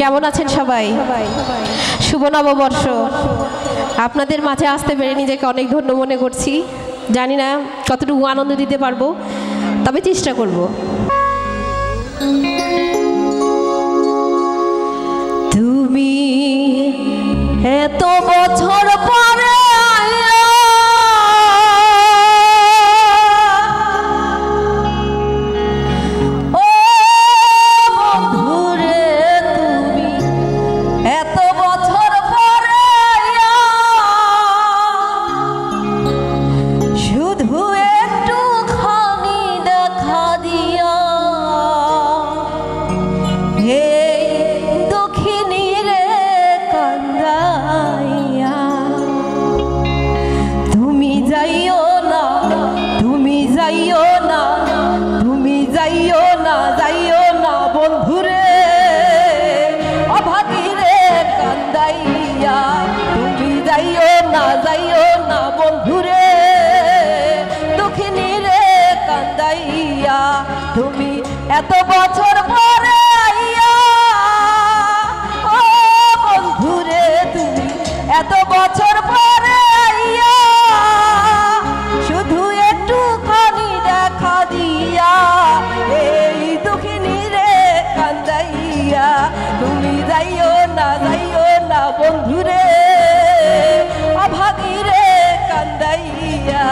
কেমন আছেন সবাই? শুভ নববর্ষ। আপনাদের মাঝে আসতে পেরে নিজেকে অনেক ধন্য মনে করছি। জানি না কতটুকু আনন্দ দিতে পারবো, তবে চেষ্টা করব। তুমি এত বছর পরে তুমি এত বছর পরে আইয়া, ও বন্ধুরে তুমি এত বছর পরে আইয়া, শুধু একটুখানি দেখা দিয়া এই দুঃখিনী রে কান্দাইয়া। তুমি যাইও না বন্ধুরে, অভাগী রে কান্দাইয়া।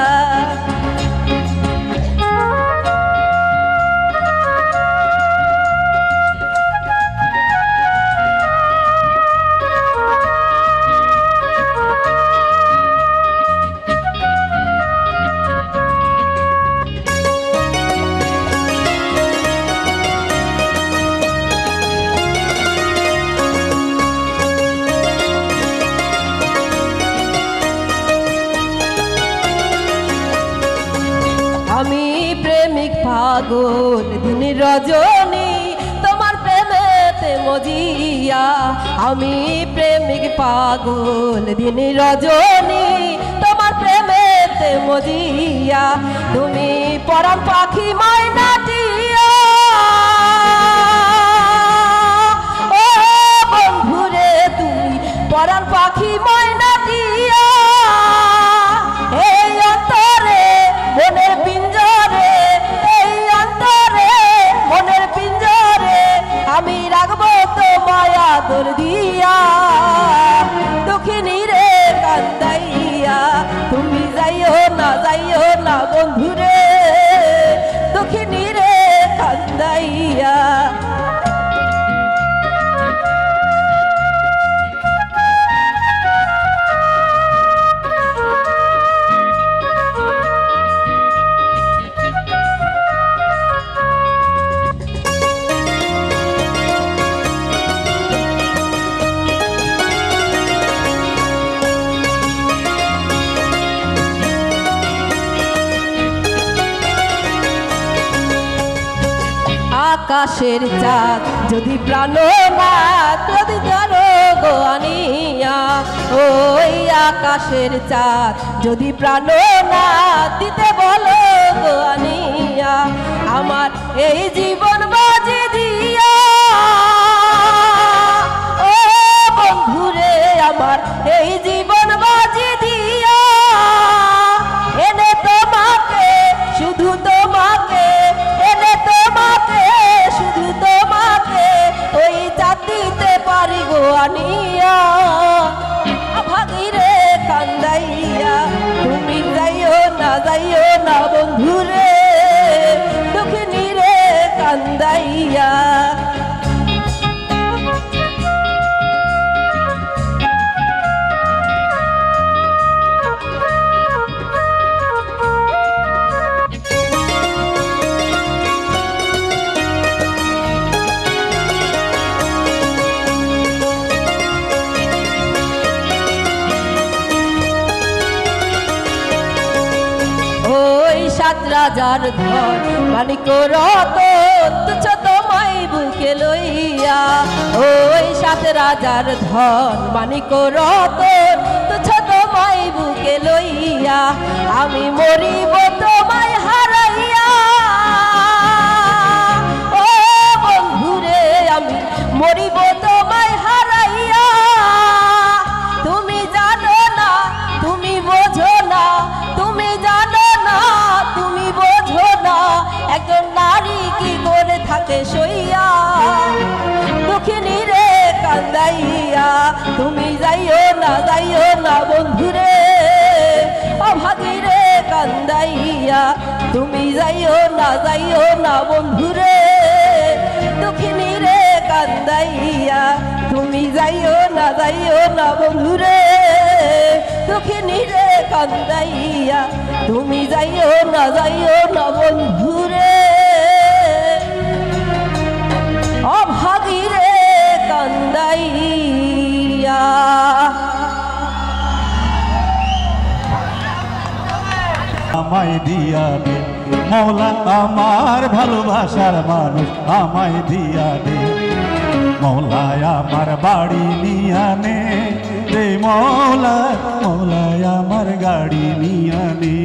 আমি প্রেমিক পাগল দিন রজনী তোমার প্রেমেতে মজিয়া। আমি প্রেমিক পাগল দিন রজনী তোমার প্রেমেতে মজিয়া। তুমি পরাণ পাখি ময়নাটিয়া, ও বন্ধুরে তুমি পরাণ পাখি ময়নাটিয়া। এই অন্তরে মনের পিঞ্জরে, এই অন্তরে মনের পিঞ্জরে আমি রাখবো তোমায় আদর দিয়া। দুঃখিনী রে কান্দাইয়া, তুমি যাইও না বন্ধুরে, দুঃখিনী রে কান্দাইয়া। আকাশের চাঁদ যদি প্রাণনাথ যদি জানো গো আনিয়া, ওই আকাশের চাঁদ যদি প্রাণনাথ দিতে বলো গো আনিয়া। আমার এই জীবন বাজি দিয়া, ও বন্ধুরে আমার এই জীবন বাজি দিয়া। এনে তোমাকে শুধু তোমাকে, এনে তোমাকে শুধু তোমাকে ওই চাঁদ দিতে পারি গো আনিয়া। ভাগি রে কান্দাইয়া, তুমি যাইও না বন্ধুরে, দুঃখিনী রে কান্দাইয়া। সাত রাজার ধন মানিক রতন তুচ্ছ তোমায় বুকে লইয়া। ওই সাত রাজার ধন মানিক রতন তুচ্ছ তোমায় বুকে লইয়া। আমি মরিব তোমায় হারাইয়া, ও বন্ধুরে আমি মরিব তোমায় কান্দাইয়া তুমি যাইও না বন্ধুরে অভাগীরে কান্দাইয়া তুমি যাইও না বন্ধুরে দুঃখিনী রে কান্দাইয়া তুমি যাইও না বন্ধুরে দুঃখিনী রে কান্দাইয়া তুমি যাইও না বন্ধুরে অভাগীরে কান্দাইয়া। আমায় দিয়া দে মৌলা আমার ভালোবাসার মানুষ আমায় দিয়া দে মৌলায় আমার বাড়ি নিয়ানে রে মৌলায় আমার গাড়ি নিয়ানে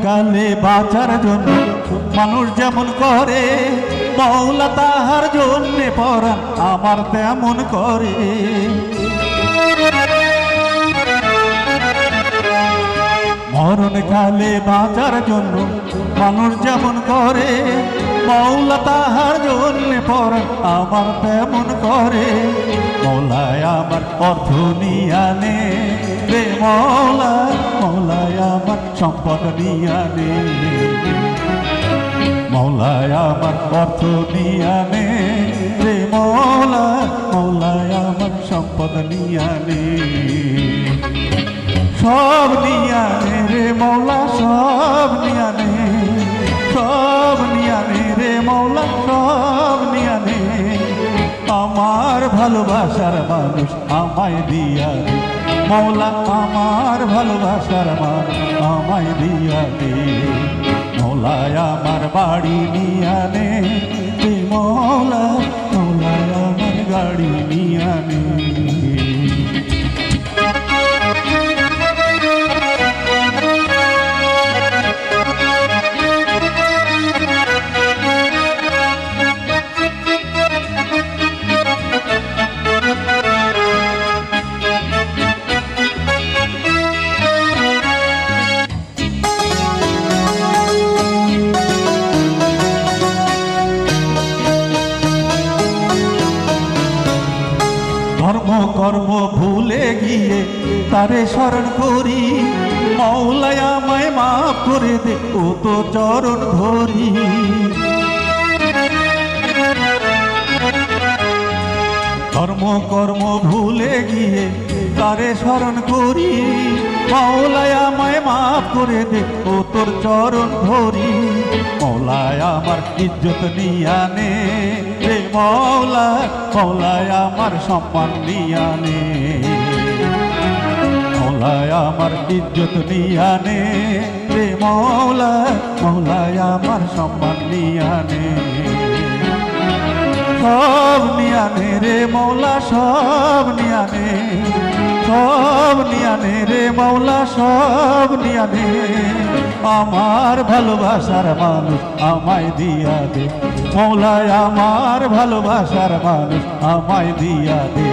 কালে বাঁচার জন্য মানুষ যেমন করে মৌলা তাহার জন্যে পরাণ আমার তেমন করে মরণ কালে বাঁচার জন্য মানুষ যেমন করে মৌলা তাহার জন্যে পরাণ আমার তেমন করে মৌলায় আমার অর্থ নিয়ানে রে মৌলায় আমার সম্পদ নিয়ানে মৌলায় আমার অর্থ নিয়ানে রে মৌলায় আমার সম্পদ নিয়ানে সব নিয়ানে রে মৌলা সব নিয়ানে রে মৌলা সব নিয়ানে আমার ভালোবাসার মানুষ আমায় দিয়া দে মৌলা আমার ভালোবাসার মানুষ আমায় দিয়া দে মৌলায় আমার বাড়ি নিয়ানে রে মৌলায় আমার গাড়ি নিয়ানে কর্ম ভুলে গিয়ে তারে স্মরণ করি মৌলায় আমায় মাফ করে দে ও তো চরণ ধরি কর্ম ভুলে গিয়ে তারে স্মরণ করি মৌলায় আমায় মাফ করে দে ও তোর চরণ ধরি মৌলায় আমার ইজ্জত নিয়ানে রে মৌলায় আমার সম্মান নিয়ানে মৌলায় আমার ইজ্জত নিয়ানে রে মৌলায় আমার সম্মান নিয়ানে সব নিয়ানে রে মৌলা সব নিয়ানে রে মৌলা সব নিয়ানে আমার ভালোবাসার মানুষ আমায় দিয়া দে মৌলায় আমার ভালোবাসার মানুষ আমায় দিয়া দে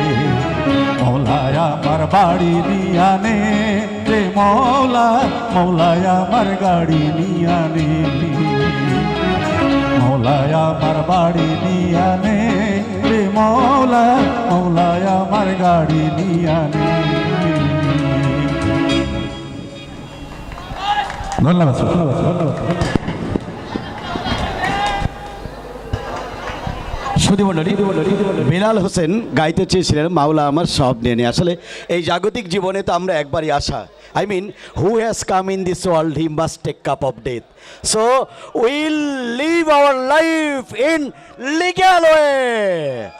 মৌলায় আমার বাড়ি নিয়ানে রে মৌলায় আমার গাড়ি নিয়ানে মৌলায় আমার বাড়ি নিয়ানে রে মৌলায় আমার গাড়ি নিয়ানে ধন্যবাদ বিলাল হোসেন গাইতে চেয়েছিলেন মাওলা আমার সব নিয়ে আসলে এই জাগতিক জীবনে তো আমরা একবারই আসা I mean who has come in this world he must take cup of death so we'll live our life in legal way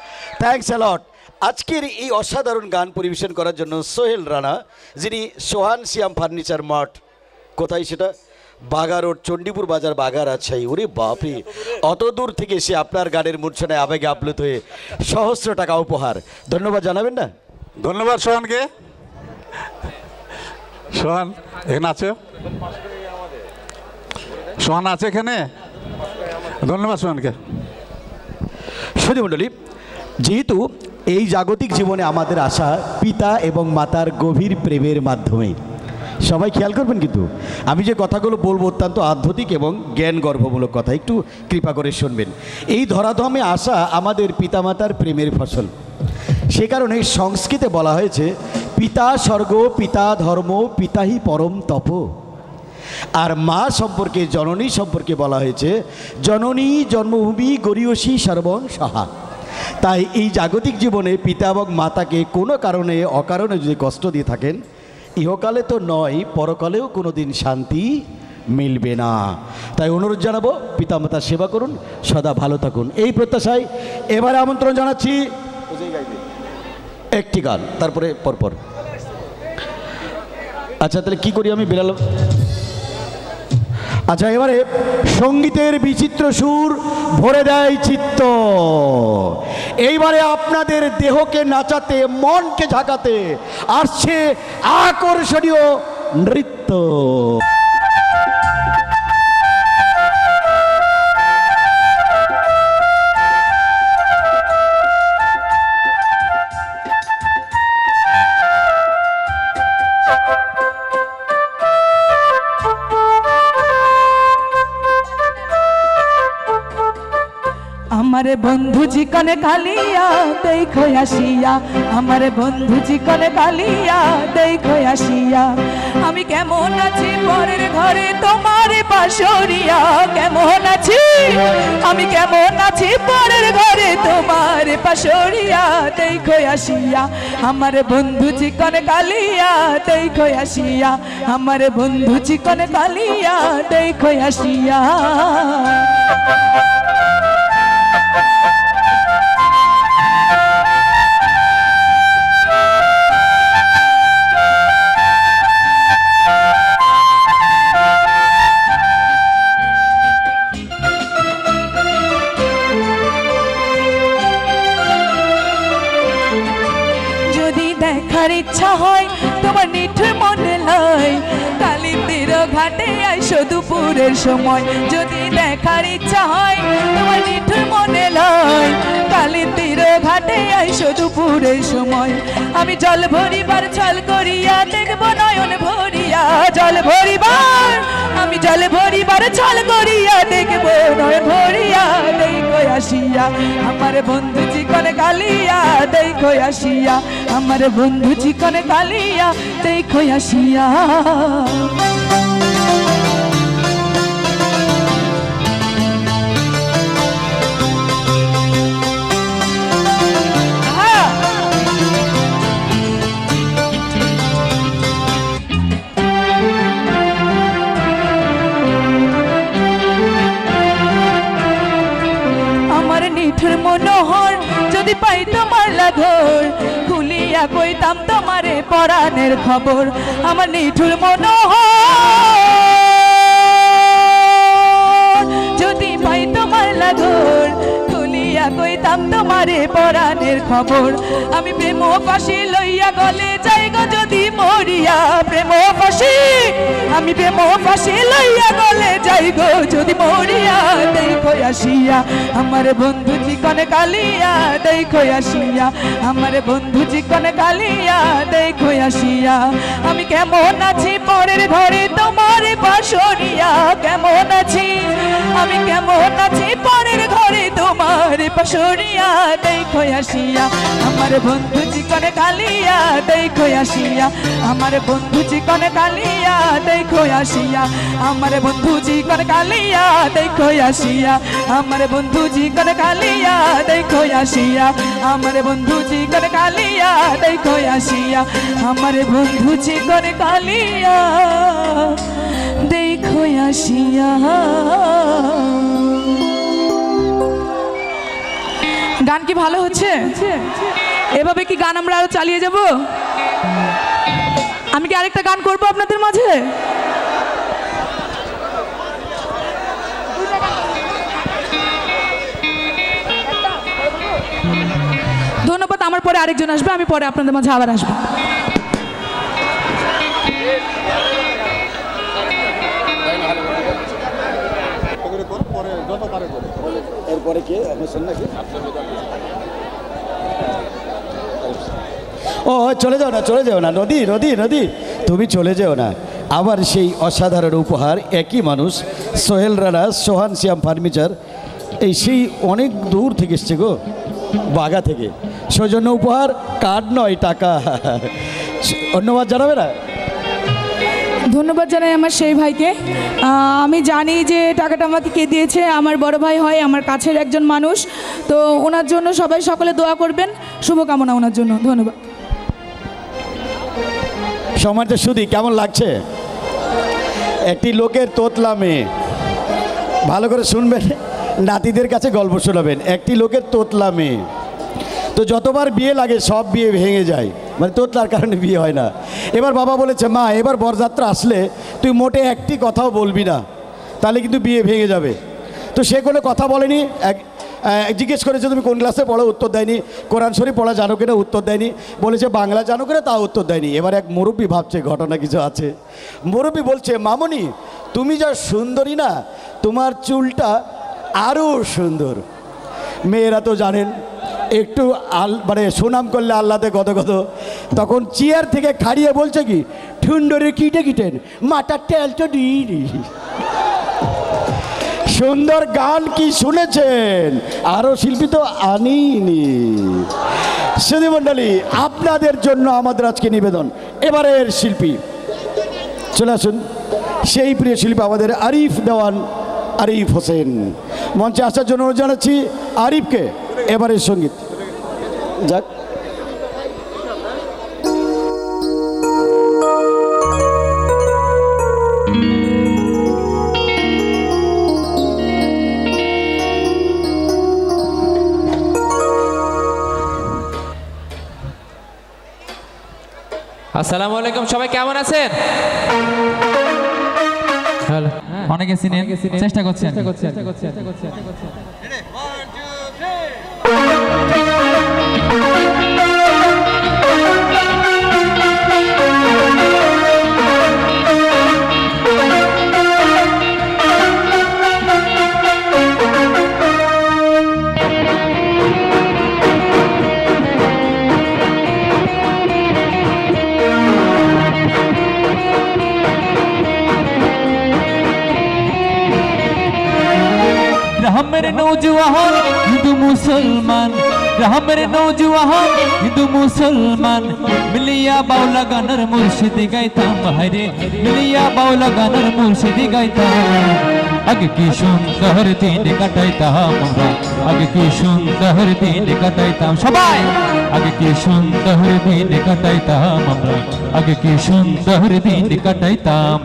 thanks a lot আজকের এই অসাধারণ গান পরিবেশন করার জন্য সোহেল রানা যিনি সোহান সিয়াম ফার্নিচার মার্ট কোথায় সেটা বাগা রোড, চণ্ডীপুর বাজার, বাগা রাজশাহী। ওরে বাপরে, অত দূর থেকে এসে আপনার গানের মূর্ছনায় আবেগে আপ্লুত হয়ে সহস্র টাকা উপহার, ধন্যবাদ জানাবেন না? ধন্যবাদ সোহানকে। সোহান এখানে আছে, সোহান আছে এখানে, ধন্যবাদ সোহানকে। সুধী মণ্ডলী, যেহেতু এই জাগতিক জীবনে আমাদের আশা পিতা এবং মাতার গভীর প্রেমের মাধ্যমে, সবাই খেয়াল করবেন কিন্তু আমি যে কথাগুলো বলবো অত্যন্ত আধ্যাত্মিক এবং জ্ঞান গর্ভমূলক কথা, একটু কৃপা করে শুনবেন। এই ধরাধামে আসা আমাদের পিতামাতার প্রেমের ফসল। সে কারণে সংস্কৃতে বলা হয়েছে পিতা স্বর্গ, পিতা ধর্ম, পিতাহি পরম তপ। আর মা সম্পর্কে, জননী সম্পর্কে বলা হয়েছে জননী জন্মভূমি গরীয়সী সর্বং সহা। তাই এই জাগতিক জীবনে পিতা এবং মাতাকে কোনো কারণে অকারণে যদি কষ্ট দিয়ে থাকেন, ইহকালে তো নয় পরকালেও কোনো দিন শান্তি মিলবে না। তাই অনুরোধ জানাবো পিতামাতার সেবা করুন, সদা ভালো থাকুন, এই প্রত্যাশায় এবারে আমন্ত্রণ জানাচ্ছি একটি গান, তারপরে পরপর। আচ্ছা তাহলে কি করি আমি বেরালাম। আচ্ছা এবারে সঙ্গীতের বিচিত্র সুর ভরে দেয় চিত্ত। এইবারে আপনাদের দেহকে নাচাতে, মনকে ঝাঁকাতে আসছে আকর্ষণীয় নৃত্য। আমার বন্ধু চিকনে কালিয়া দেখো আসিয়া, আমার বন্ধু চিকনে কালিয়া দেখো আসিয়া। আমি কেমন আছি পরের ঘরে তোমার পাশরিয়া, কেমন আছি আমি কেমন আছি পরের ঘরে তোমার পাশরিয়া দেখো আসিয়া। আমার বন্ধু চিকনে কালিয়া দেখো আসিয়া, আমার বন্ধু চিকনে কালিয়া দেখো আসিয়া। ইচ্ছা হয় তোমার নিঠুর মনে লয়, কালিন্দির ঘাটে আইসো দুপুরের সময়। যদি দেখার ইচ্ছা হয় তোমার নিঠুর মনে লয়, কালিন্দির ঘাটে আইসো দুপুরের সময়। আমি জল ভরিবার ছল করিয়া দেখব নয়ন ভরিয়া, জল ভরিবার আমি জল ভরিবার ছল করিয়া দেখব নয়ন ভরিয়া দেখো আসিয়া। আমার বন্ধু চিকনে কালিয়া দেখো আসিয়া, আমার বন্ধু চিকনে কালিয়া দেখো আসিয়া। নিঠুর মনোহর যদি পাই তোমার লাগর, খুলিয়া কইতাম তোমারে পরাণের খবর। আমার নিঠুর মনোহর যদি পাই তোমার লাগর, খুলিয়া কইতাম তোমারে পরাণের খবর। আমি প্রেম ফাঁসি লইয়া গলে যাই গো যদি মরিয়া, প্রেম ফাঁসি আমি প্রেম ফাঁসি লইয়া গলে যাই গো যদি মরিয়া দেখো আসিয়া। আমার বন্ধু চিকনে কালিয়া দেখো আসিয়া, আমার বন্ধু চিকনে কালিয়া দেখো আসিয়া। আমি কেমন আছি পরের ঘরে তোমার পাশরিয়া, কেমন আছি আমি কেমন আছি পরের ঘরে তোমার পাশরিয়া দেখো আসিয়া। আমার বন্ধু চিকনে কালিয়া দেখো আসিয়া, আমার বন্ধু চিকনে কালিয়া দেখো আসিয়া, আমার বন্ধু চিকনে কালিয়া দেখো আসিয়া, আমার বন্ধু চিকনে কালিয়া দেখো আসিয়া, আমার বন্ধু চিকনে কালিয়া দেখো আসিয়া, আমার বন্ধু চিকনে কালিয়া দেখো আসিয়া। গান কি ভালো হচ্ছে? এভাবে কি গান আমরা আরো চালিয়ে যাব? আমি কি আরেকটা গান করবো আপনাদের মাঝে? আমার পরে আরেকজন আসবে, আমি পরে আপনাদের মাঝে আবার আসবো। এরপরে কে হোসেন নাকি? ও চলে যাও না, চলে যাও না, নদী নদী নদী, তুমি চলে যেও না। আবার সেই অসাধারণ উপহার, একই মানুষ, সোহেল রানা, সোহান শ্যাম ফার্নিচার, এই সেই অনেক দূর থেকে এসছে গো, বাগা থেকে। সৌজন্য উপহার, কার্ড নয়, টাকা। ধন্যবাদ জানাবে না? ধন্যবাদ জানাই আমার সেই ভাইকে। আমি জানি যে টাকাটা আমাকে কে দিয়েছে, আমার বড় ভাই হয়, আমার কাছের একজন মানুষ। তো ওনার জন্য সবাই সকলে দোয়া করবেন, শুভকামনা ওনার জন্য। ধন্যবাদ। সম্মানিত সুধী, কেমন লাগছে? একটি লোকের তোতলা মেয়ে, ভালো করে শুনবেন, নাতিদের কাছে গল্প শোনাবেন। একটি লোকের তোতলা মেয়ে, তো যতবার বিয়ে লাগে সব বিয়ে ভেঙে যায়, মানে তোতলার কারণে বিয়ে হয় না। এবার বাবা বলেছে, মা এবার বরযাত্রা আসলে তুই মোটে একটি কথাও বলবি না, তাহলে কিন্তু বিয়ে ভেঙে যাবে। তো সে কোনো কথা বলেনি। জিজ্ঞেস করেছে তুমি কোন ক্লাসে পড়ো, উত্তর দেয়নি। কোরআন শরীফ পড়া জানো কিনা, উত্তর দেয়নি। বলেছে বাংলা জানো কিনা, তা উত্তর দেয়নি। এবার এক মুরব্বী ভাবছে ঘটনা কিছু আছে। মুরব্বী বলছে, মামনি তুমি যা সুন্দরী না, তোমার চুলটা আরও সুন্দর। মেয়েরা তো জানেন একটু মানে সুনাম করলে আল্লাতে গদ গদ। তখন চেয়ার থেকে খাড়িয়ে বলছে কি, ঠুন্ডরে কিটে কিটেন মাটার তেল তো দিই। সুন্দর গান কি শুনেছেন? আরও শিল্পী তো আনিনি। সুধী মণ্ডলী, আপনাদের জন্য আমাদের আজকে নিবেদন। এবারের শিল্পী চলে আসুন, সেই প্রিয় শিল্পী আমাদের আরিফ দেওয়ান, আরিফ হোসেন। মঞ্চে আসার জন্য অনুরোধ জানাচ্ছি আরিফকে। এবারের সঙ্গীত যাক। আসসালামু আলাইকুম, সবাই কেমন আছেন? হ্যালো, অনেকে চিনেন, চেষ্টা করছেন। মেরে নৌজওয়ান হিন্দু মুসলমান, মেরে নৌজওয়ান হিন্দু মুসলমান, মিলিয়া বাউলা গানের মুর্শিদি গাইতাম, হায়রে মিলিয়া বাউলা গানের মুর্শিদি গাইতাম। আগে কি সুন্দর দিন কাটাইতাম আমরা, আগে কি সুন্দর দিন কাটাইতাম সবাই, আগে কি সুন্দর দিন কাটাইতাম আমরা, আগে কি সুন্দর দিন কাটাইতাম।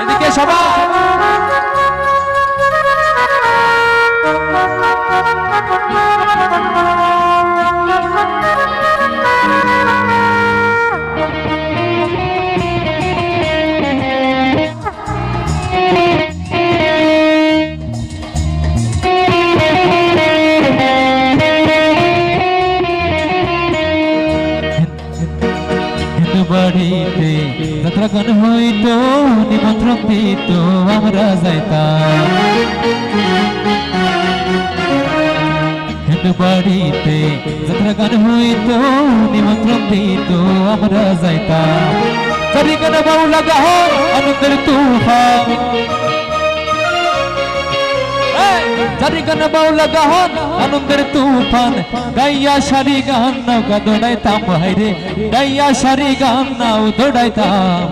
এদিকে সবাই বাড়িতে যাত্রা গান হইতো, নিমন্ত্রণ দিত আমরা যাইতাম। হিন্দু বাড়িতে যাত্রা গান হইতো, নিমন্ত্রণ দিত আমরা যাইতাম। চারি গান বাউলা গান আনন্দের তুফান, চারি গান বাউলা গান আনন্দের তুফান, গাইয়া সারি গান নৌকা দৌড়াইতাম, হাইরে গাইয়া সারি গান নাও দৌড়াইতাম।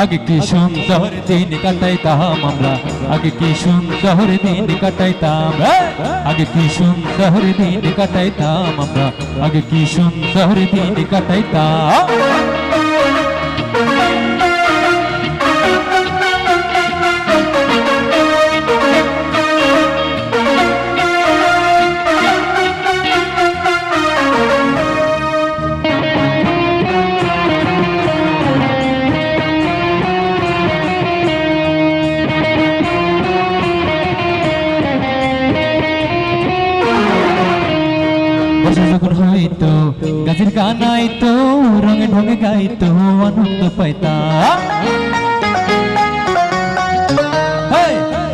আগে কি সুন্দর দিন কাটাইতাম আমরা, আগে কি সুন্দর দিন কাটাইতাম, আগে কি সুন্দর দিন কাটাইতাম আমরা, আগে কি সুন্দর দিন কাটাইতাম। বর্ষা যখন হইতো গাছের গান আইতো রঙে ঢঙে গাইতো আনন্দ পাইতাম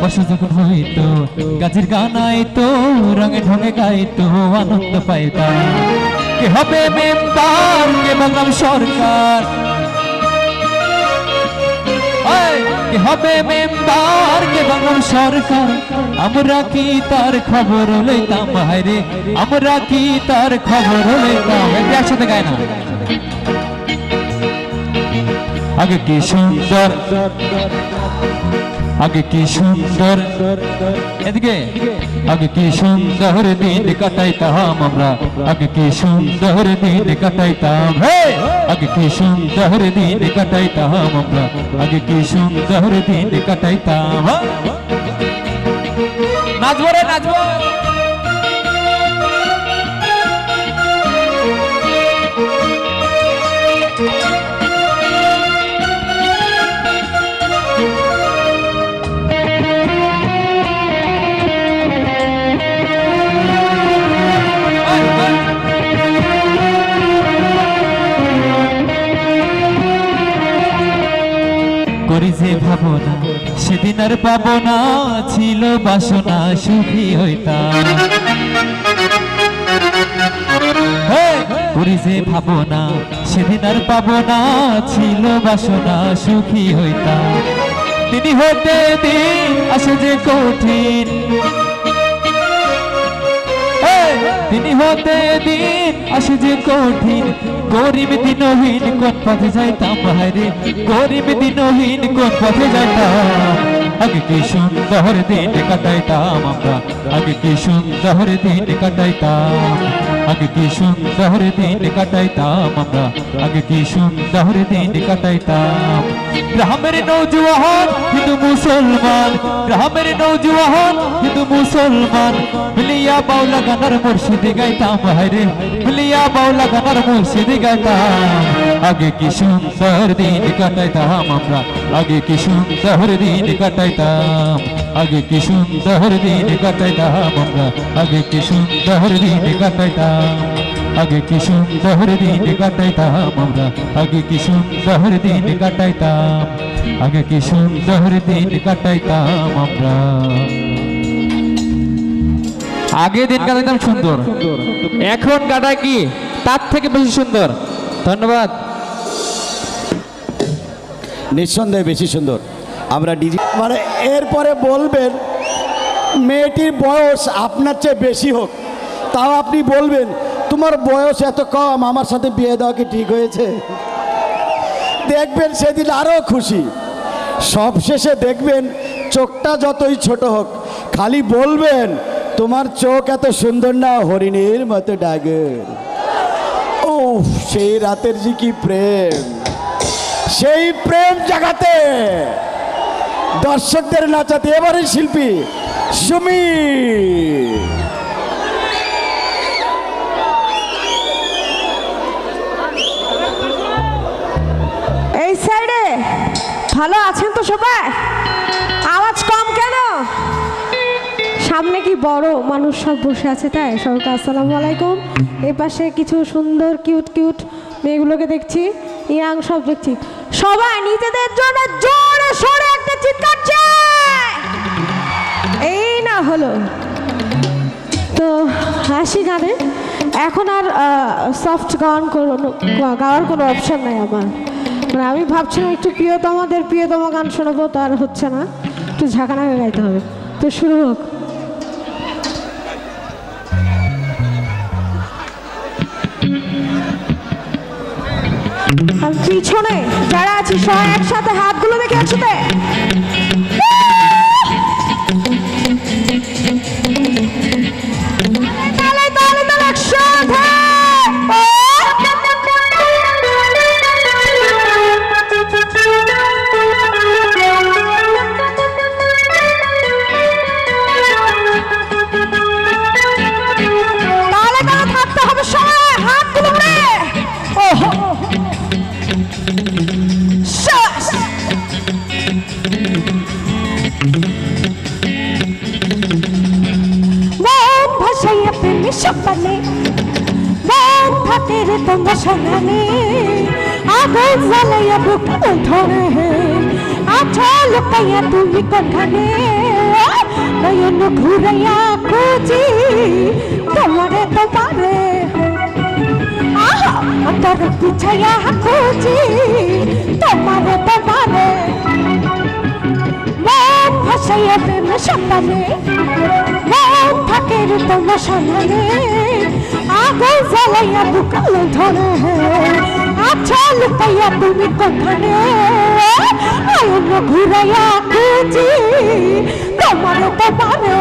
বর্ষা যখন হইতো গাছের গান আইতো রঙে ঢঙে গাইতো আনন্দ পাইতাম কে হবে মেম্বার কে বললাম সরকার কে হবে মেম্বার কে বললাম সরকার আমরা কি তার খবর লইতাম হায়রে আমরা কি তার খবর লইতাম একসাথে গায় না আগে কি সুন্দর আগে কি সুন্দর এদিকে আগে কি সুন্দর দিন কাটাইতাম আমরা আগে কি সুন্দর দিন কাটাইতাম হে আগে কি সুন্দর দিন কাটাইতাম আমরা আগে কি সুন্দর দিন কাটাইতাম নাচবো রে নাচবো করি যে ভাবনা সেদিন আর পাবো না ছিল বাসনা সুখী হইতাম করি যে ভাবনা সেদিন আর পাবো না ছিল বাসনা সুখী হইতাম তিনি হতে দিন আসে যে কঠিন তিনি হতে দিন আসে যে কঠিন গরিব দিনহীন কোন পথে যাইতাম বাইরে গরিব দিনহীন কোন পথে যাইতাম আগে কি সুন্দর দিন কাটাইতাম আমরা আগে কি সুন্দর দিন কাটাইতাম আগে কি সুন্দর দিন কাটাইতাম আমরা আগে কি সুন্দর দিন কাটাইতাম গ্রামের নৌজওয়ান হিন্দু মুসলমান গ্রামের নৌজওয়ান হিন্দু মুসলমান মিলিয়া বাউলা গানার মুর্শিদি গাইতাম হায়রে মিলিয়া বাউলা গানার মুর্শিদি গাইতাম আগে কি সুন্দর দিন কাটাইতাম আমরা আগে কি সুন্দর দিন কাটাইতাম আগে কি সুন্দর দিন কাটাইতাম আমরা আগে কি সুন্দর দিন কাটাইতাম আগে কি সুন্দর দিন কাটাইতাম আমরা আগে কি সুন্দর দিন কাটাইতাম আগে কি সুন্দর দিন কাটাইতাম আমরা আগে দিন কাটাইতাম সুন্দর এখন কাটায় কি তার থেকে বেশি সুন্দর ধন্যবাদ নিঃসন্দেহে বেশি সুন্দর আমরা ডিজি মানে এরপরে বলবেন মেয়েটির বয়স আপনার চেয়ে বেশি হোক তাও আপনি বলবেন তোমার বয়স এত কম আমার সাথে বিয়ে দেওয়া কি ঠিক হয়েছে দেখবেন সেদিন আরও খুশি সবশেষে দেখবেন চোখটা যতই ছোট হোক খালি বলবেন তোমার চোখ এত সুন্দর না হরিণের মতো ডাগর ও সেই রাতের যে কি প্রেম সেই প্রেম জাগাতে দর্শকদের নাচাতে এবারে শিল্পী সুমি এই সাইডে ভালো আছেন তো সবাই আওয়াজ কম কেন সামনে কি বড় মানুষ সব বসে আছে তাই সবাইকে আসসালামু আলাইকুম এই পাশে কিছু সুন্দর কিউট কিউট মেয়েগুলোকে দেখছি ইয়াং সব দেখছি সবাই নিজেদের জন্য জোরে সোরে একটা চিৎকার চাই এই না হলো তো হাসি গানে এখন আর সফট গান গাওয়ার কোনো অপশন নাই আমার মানে আমি ভাবছিলাম একটু প্রিয়তম গান শোনাবো তো আর হচ্ছে না একটু ঝাঁকানাকে গাইতে হবে তো শুরু হোক আর পিছনে যারা আছি সবাই একসাথে হাতগুলো দেখে একসাথে তালে তালে তালে একসাথে তালে তালে থাকতে হবে সবাই হাতগুলো উড়ে ওহো শাস মন থাকে রে তোমার সঙ্গে আগুন জ্বালাইয়া বুক ধরে আচ্ছা লুকাইয়া তুমি কোনখানে নয়ন ঘুরাইয়া খুঁজি তোমারে তোমারে অন্তর পিছাইয়া খুঁজি তোমারে তোমারে মন ভাসাইয়া প্রেম সন্তানে মন থাকে রে তোমার সন্ধানে আগুন জ্বালাইয়া বুকাল ধরে আচ্ছা লুকাইয়া তুমি কোনখানে নয়ন ঘুরাইয়া খুঁজি তোমারে তোমারে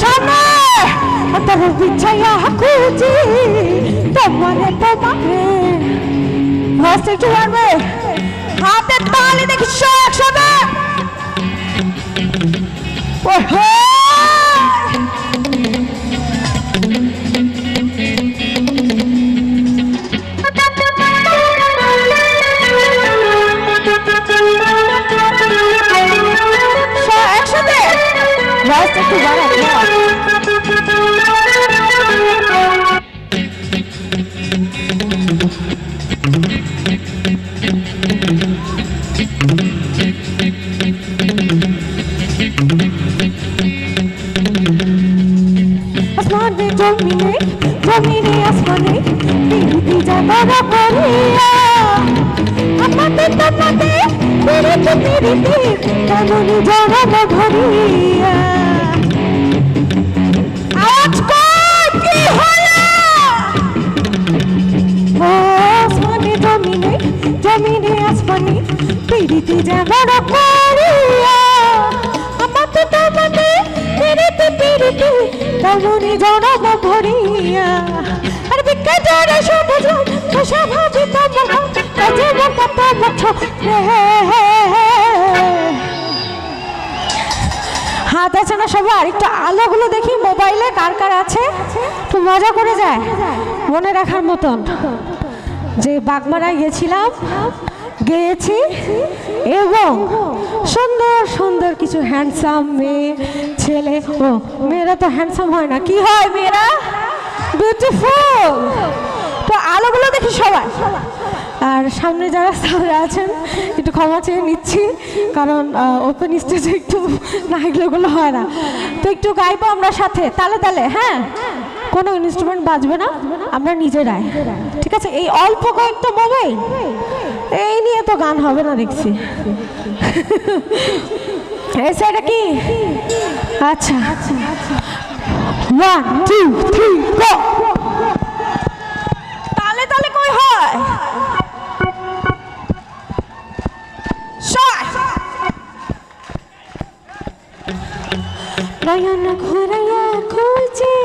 সামনে অন্তর পিছাইয়া খুঁজি তোমারে তোমারে লাস্ট একটু পারবে হাতে তালি দেখি একসাথে একসাথে লাস্ট একটু বাড়াবো আসমানে জমিনে জমিনে আসমানে পিরিতি জাগরা করিয়া আমাদের তোমাতে পিরিতি পিরিতি কেমনি জাগরা ধরিয়া আজ কি হলো আসমানে জমিনে জমিনে আসমানে পিরিতি জাগরা করিয়া আমাদের তোমাতে পিরিতি পিরিতি কেমনি জাগরা ধরিয়া আর বিকে জোরে শুনে যাও ভাষা ভাবি তোমার কাজে মতো হাত আছে না সবার একটু আলোগুলো দেখি মোবাইলে কার কার আছে একটু মজা করে যায় মনে রাখার মতন যে বাগমারায় গেছিলাম গেয়েছি এবং সুন্দর সুন্দর কিছু হ্যান্ডসাম মেয়ে ছেলে ও মেয়েরা তো হ্যান্ডসাম হয় না কি হয় মেয়েরা বিউটিফুল তো আলোগুলো দেখি সবাই আর সামনে যারা স্যাররা আছেন একটু ক্ষমা চেয়ে নিচ্ছি কারণ ওপেন স্টেজে একটু নাইগুলো হয় না তো একটু গাইবো আমরা সাথে তালে তালে হ্যাঁ কোনো ইনস্ট্রুমেন্ট বাজবে না আমরা নিজেরাই ঠিক আছে এই অল্প কয়েকটা মোবাইল এই নিয়ে তো গান হবে না দেখছি এই সাইডে কি আচ্ছা 1 2 3 গো তালে তালে কই হয় নয়ন ঘুরাইয়া খুঁজে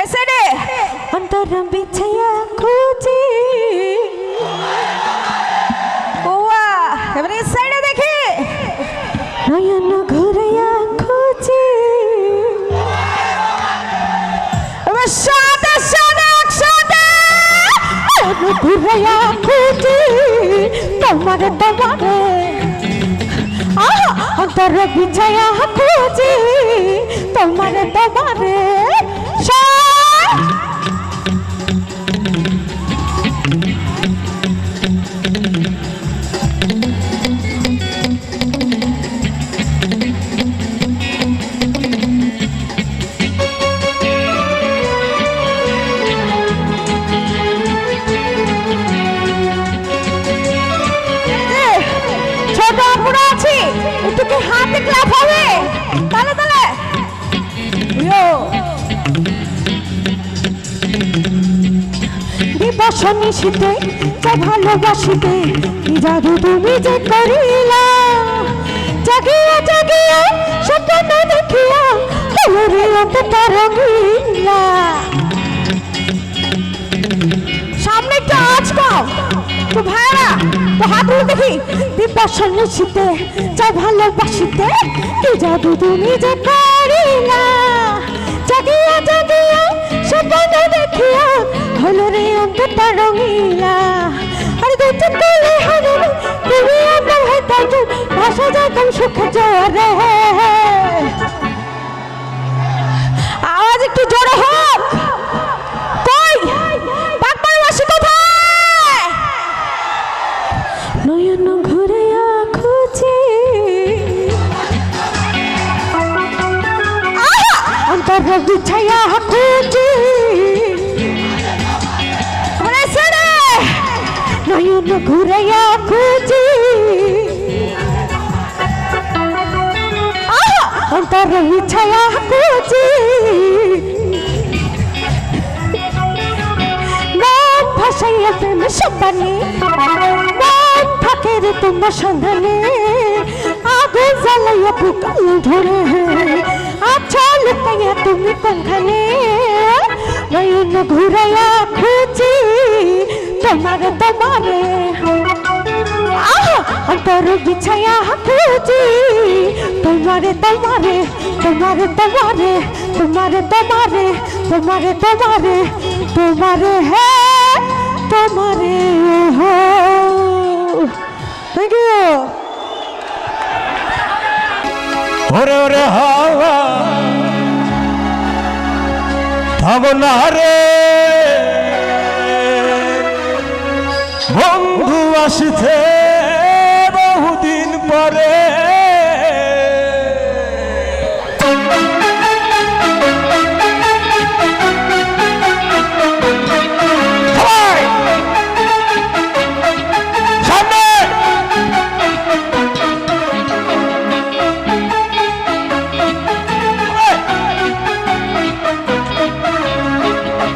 এসে রে অন্তর বিছাইয়া খুঁজে ওয়া এবারে সাইডে দেখি নয়ন ঘুরাইয়া খুঁজে এবার সাদা সাদা একসাথে ঘুরাইয়া খুঁজে তোমারে তোমারে অন্তর বিছাইয়া খুঁজি তোমারে তোমারে ছোট আপুরা আছি একটু কি হাতে ক্লাপ হবে তালে তালে দিবসনি শীতে যা ভালোবাসিতে কি জাদু তুমি যে করিলা জাগিয়া জাগিয়া স্বপ্ন দেখিয়া হলরে অন্তটা রঙিলা সামনে একটু আজ পাও তো ভাইরা তো হাতগুলো দেখি দিবসনি শীতে যা ভালোবাসিতে কি জাদু তুমি যে করিলা জাগিয়া জাগিয়া স্বপ্ন দেখিয়া হলরে অন্তটা রঙিলা আরে দুজন কোলে হারে তুমি আমার হাতে ভাষা যাতাম সুখ জোরে আওয়াজ একটু অন্তর বিছায়া খুঁজি নয়ন ঘুরাইয়া খুঁজি অন্তর বিছায়া খুঁজি নাম ভাসাইয়া প্রেম সম্পানে নাম থাকে রে তোমার সন্ধানে আগুন জ্বালাইয়া বুকাল ধরে আচ্ছা লুকাইয়া তুমি কোনখানে নয়ন ঘুরাইয়া খুঁজি তোমারে তোমারে অন্তর বিছাইয়া খুঁজি তোমারে তোমারে তোমারে তোমারে তোমারে তোমারে তোমারে তোমারে তোমারে হে তোমারে হো থ্যাংক ইউ ওরে ওরে হাওয়া থামো না রে বন্ধু আসছে বহুদিন পরে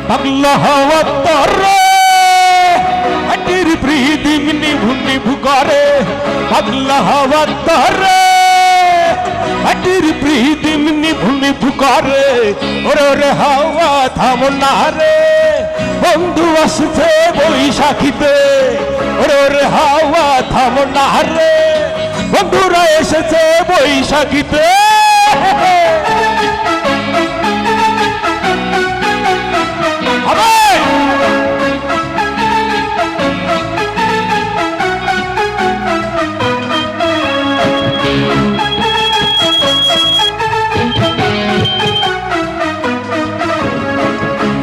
পাগলা হওয়া তরে হাটির প্রীতি নিভু নিভু করে পাগলা হওয়া তরে হাটির প্রীতি নিভু নিভু করে ওরে ওরে হাওয়া থামো না রে বন্ধু আসছে বৈশাখীতে ওরে ওরে হাওয়া থামো না রে বন্ধুরা এসেছে বৈশাখীতে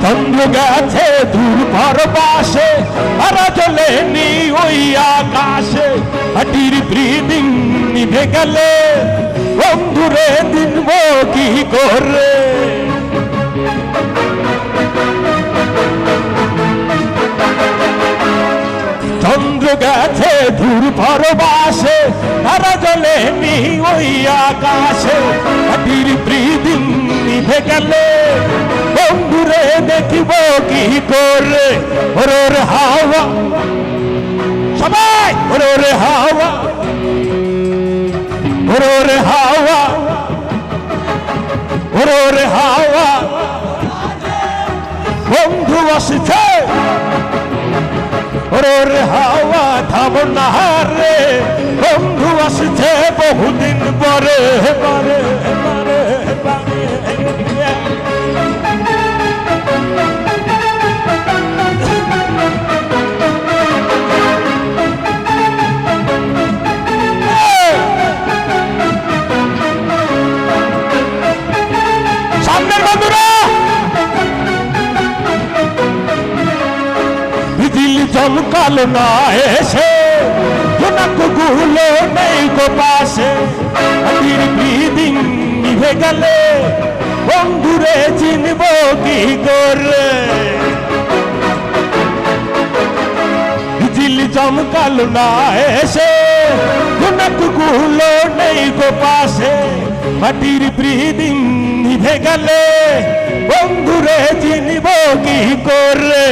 চন্দ্র গেছে দূর পরবাসে তারা চলে নি ওই আকাশে হাটির প্রীতি নিভে গেলে বন্ধুরে দিনব কি করে চন্দ্র গেছে দূর পরবাসে তারা চলে নি ওই আকাশে হাটির প্রীতি নিভে গেলে বন্ধুরে দেখিব কি করে ওরে ওরে হাওয়া সবাই ওরে ওরে হাওয়া ওরে ওরে হাওয়া ওরে ওরে হাওয়া বন্ধু আসছে ওরে ওরে হাওয়া থামো না রে বন্ধু আসছে বহুদিন পরে পরে পরে পরে চমকালো না এসে গুলো নেই গো পাশে হাটির প্রীতি নিভে গেলে বন্ধুরে চিনব কি করে বিজলি চমকালো না এসে গুলো নেই গো পাশে হাটির প্রীতি নিভে গেলে বন্ধুরে চিনব কি করে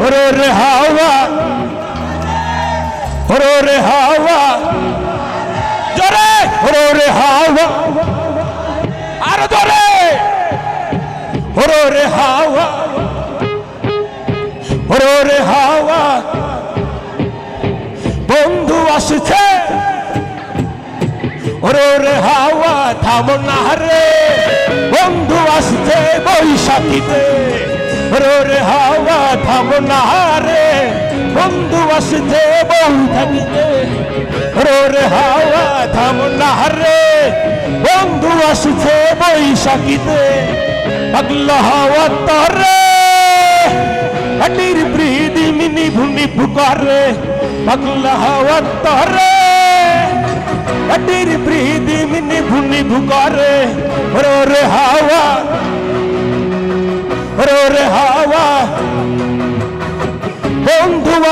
ওরে ওরে হাওয়া ওরে ওরে হাওয়া জোরে ওরে ওরে হাওয়া আরো জোরে ওরে ওরে হাওয়া ওরে ওরে হাওয়া বন্ধু আসছে ওরে ওরে হাওয়া থামো না রে বন্ধু আসছে বৈশাখীতে ওরে ওরে হাওয়া থামো না রে বন্ধু আসছে বৈশাখীতে ওরে ওরে হাওয়া থামো না রে বন্ধু আসছে বৈশাখীতে পাগলা হাওয়া তরে হাটির প্রীতি নিভু নিভু করে পাগলা হাওয়া তরে হাটির প্রীতি নিভু নিভু করে ওরে ওরে হাওয়া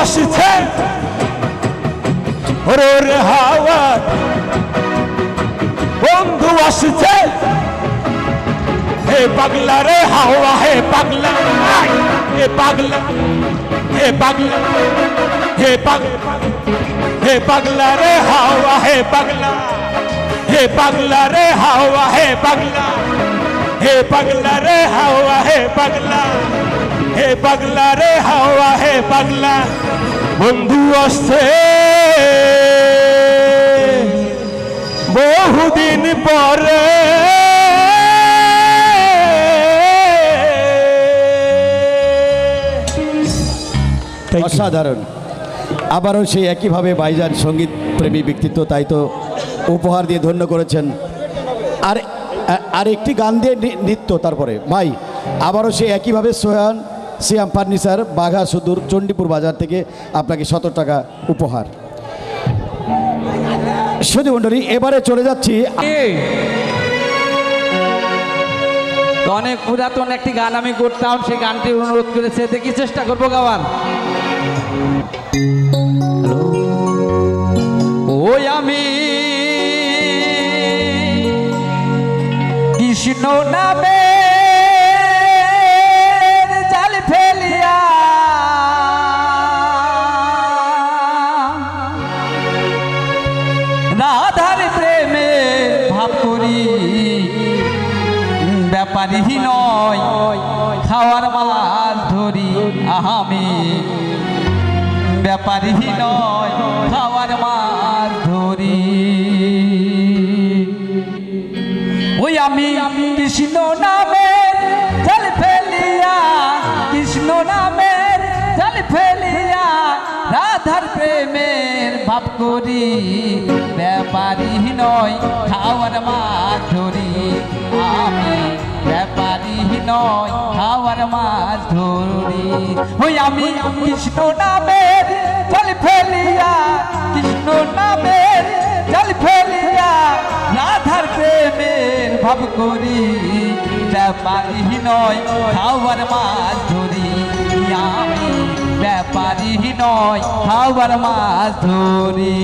আসছে ওরে হাওয়া বন্ধু আসছে হে পাগলা রে হাওয়া হে পাগলা হে পাগলা হে পাগলা হে পাগলা হে পাগলা রে হাওয়া হে পাগলা হে পাগলা রে হাওয়া হে পাগলা হে পাগলা রে হাওয়া হে পাগলা হে পাগলা রে হাওয়া হে পাগলা বন্ধু আসছে বহুদিন পরে অসাধারণ। আবারও সেই একইভাবে ভাইজান সঙ্গীত প্রেমী ব্যক্তিত্ব, তাই তো উপহার দিয়ে ধন্য করেছেন। আর আর একটি গান দিয়ে নৃত্য। তারপরে ভাই আবারও সেই একইভাবে সোহান সিয়াম ফার্নিচার বাঘা সুদূর চণ্ডীপুর বাজার থেকে আপনাকে 100 টাকা উপহার। সুধী মণ্ডলী, এবারে চলে যাচ্ছি। তো অনেক পুরাতন একটি গান আমি করতাম, সেই গানটি অনুরোধ করেছে, দেখি চেষ্টা করবো গাওয়ার। ওই আমি কৃষ্ণ নামে জাল ফেলিয়া রাধার প্রেমে ভাব করি, ব্যাপারী নয় খাওয়ার মাল ধরি, আমি ব্যাপারী নয় খাওয়ার মাল ধরি। ওই আমি কৃষ্ণ নামের জাল ফেলিয়া, কৃষ্ণ নামের জাল ফেলিয়া রাধার প্রেমের ভাব করি, ব্যাপারী নয় খাওয়ার মাছ ধরি, আমি ব্যাপারী নয় খাওয়ার মাছ ধরি। ওই আমি কৃষ্ণ নামের জাল ফেলিয়া, কৃষ্ণ নামের জাল ফেলিয়া রাধার প্রেমের ভাব করি, ব্যাপারী নয় খাওয়ার মাছ ধরি, আমি ব্যাপারী নয় খাওয়ার মাছ ধরি।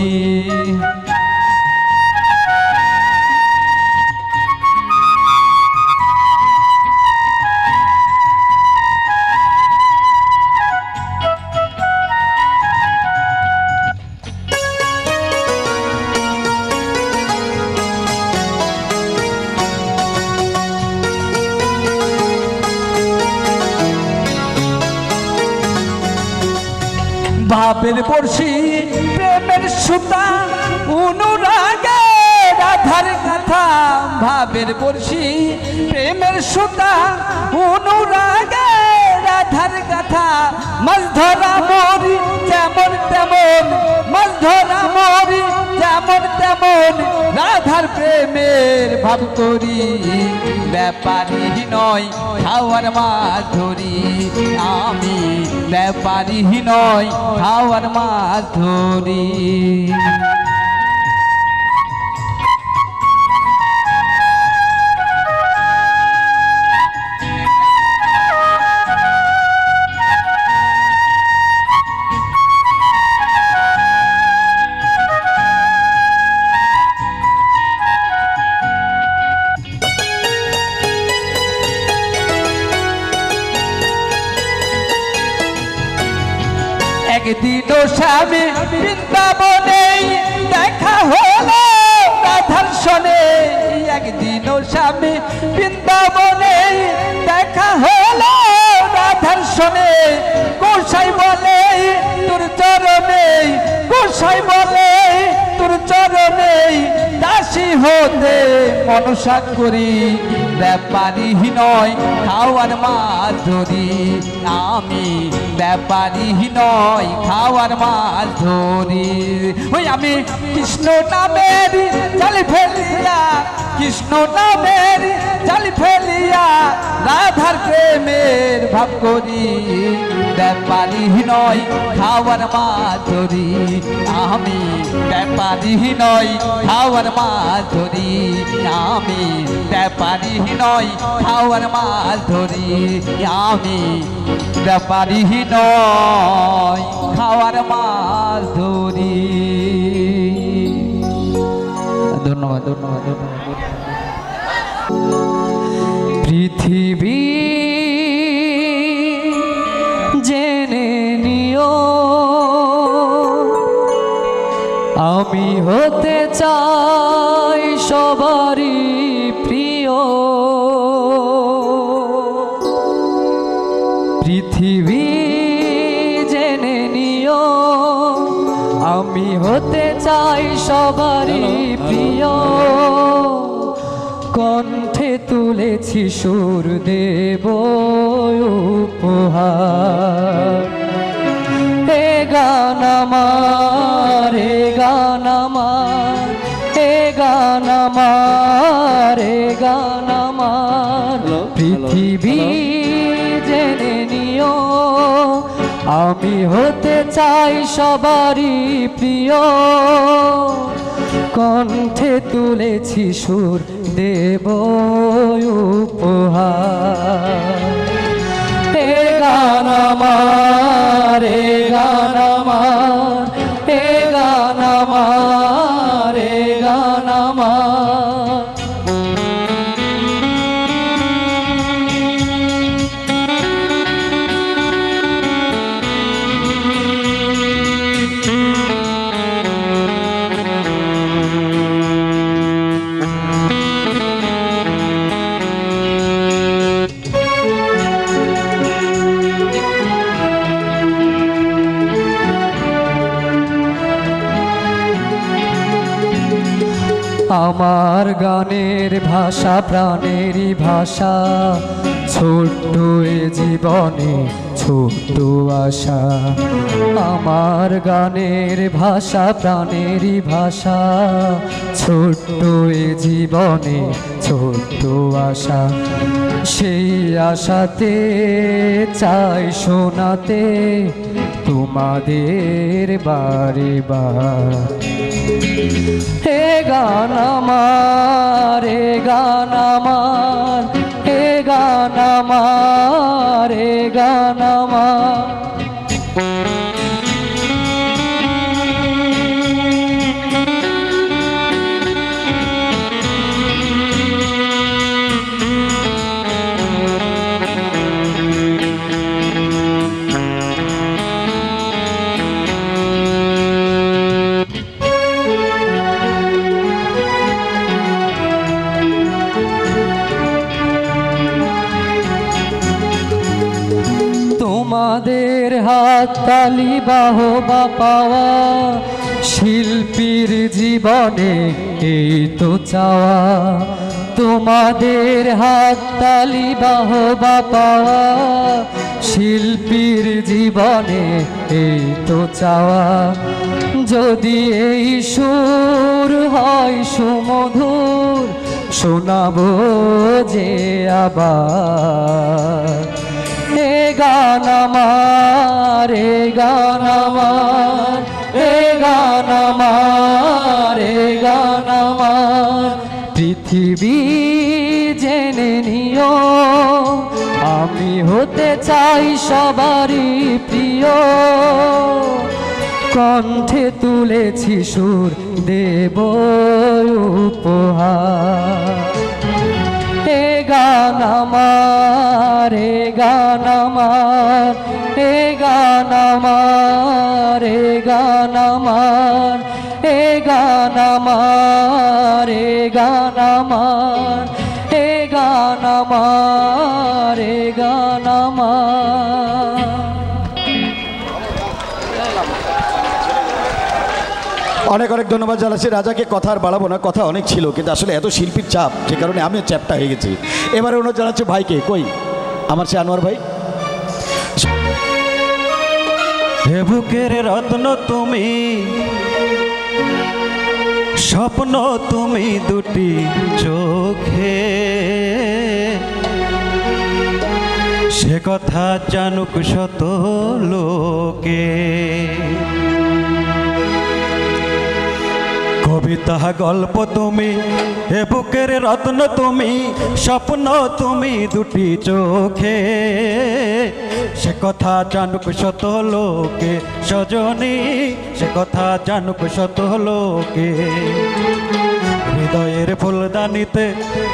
ভাবের বর্ষি প্রেমের সুতা অনুরাগে রাধার কথা, ভাবের বর্ষি প্রেমের সুতা অনুরাগে রাধার কথা, মাছ ধরা মরি যেমন তেমন, মাছ ধরা মরি যেমন তেমন রাধার প্রেমের ভাব করি, ব্যাপারী নয় খাওয়ার মাছ ধরি, আমি ব্যাপারী নয় খাওয়ার মাছ ধরি। একদিন স্বামী বৃন্দাবনে দেখা হলো রাধার সনে, একদিন স্বামী বৃন্দাবনে দেখা হলো রাধার সনে, গোসাই বলে তোর চরণে, গোসাই বলে তোর চরণে দাসী হতে মনসা করি, ব্যাপারী নয় খাওয়ার মাছ ধরি, আমি ব্যাপারী নয় খাওয়ার মাছ ধরি। ওই আমি কৃষ্ণ নামের জাল ফেলিয়া, কৃষ্ণ নামের জাল ফেলিয়া রাধা রাধার প্রেমের ভাব করি, ব্যাপারী নয় খাওয়ার মাছ ধরি, আমি ব্যাপারী নয় খাওয়ার মাছ ধরি, আমি ব্যাপারী নয় খাওয়ার মাছ ধরি, আমি ব্যাপারী নয় খাওয়ার মাছ ধরি। ধন্যবাদ ধন্যবাদ ধন্যবাদ। পৃথিবী জেনে নিও আমি হতে চাই সবারই প্রিয়, পৃথিবী জেনে নিও আমি হতে চাই সবারই প্রিয়, কণ্ঠে তুলেছি সুর দেব উপহার, এ গান আমার, এ গান আমার, এ গান আমার, এ গান আমার, পৃথিবী জেনে নিও আমি হতে চাই সবারই প্রিয়, কণ্ঠে তুলেছি সুর দেব উপহার, এ গান আমার, এ গান আমার, এ গান আমার, এ গান আমার। আমার গানের ভাষা প্রাণেরই ভাষা, ছোট্ট এ জীবনে ছোট্ট আশা, আমার গানের ভাষা প্রাণেরই ভাষা, ছোট্ট এ জীবনে ছোট্ট আশা, সেই আশাতে চাই শোনাতে তোমাদের বারে বার, হে গান আমার, হে গান আমার, হে গান আমার, হে গান আমার। তোমাদের হাত তালি বাহবা পাওয়া, শিল্পীর জীবনে এই তো চাওয়া, তোমাদের হাত তালি বাহবা পাওয়া, শিল্পীর জীবনে এই তো চাওয়া, যদি এই সুর হয় সুমধুর শোনাবো যে আবার, এ গান আমার, এ গান আমার, এ গান আমার, এ গান আমার, পৃথিবী জেনে নিও আমি হতে চাই সবারই প্রিয়, কণ্ঠে তুলেছি সুর দেব উপহার, এ গান আমার, এ গান আমার, এ গান আমার, এ গান আমার, এ গান আমার, এ গান আমার, এ গান আমার, এ গান আমার। অনেক অনেক ধন্যবাদ জানাচ্ছি রাজাকে। কথা আর বাড়াবো না, কথা অনেক ছিল কিন্তু আসলে এত শিল্পীর চাপ, যে কারণে আমিও চ্যাপটা হয়ে গেছি। এবারে অনুরোধ জানাচ্ছে ভাইকে, কই আমার সে আনোয়ার ভাই। হে বুকের রত্ন তুমি, স্বপ্ন তুমি দুটি চোখে, সে কথা জানুক শত লোকে, কবিতা গল্প তুমি, এ বুকের রত্ন তুমি, স্বপ্ন তুমি দুটি চোখে। সে কথা জানুক শত লোকে সজনী, সে কথা জানুক শত লোকে। হৃদয়ের ফুলদানিতে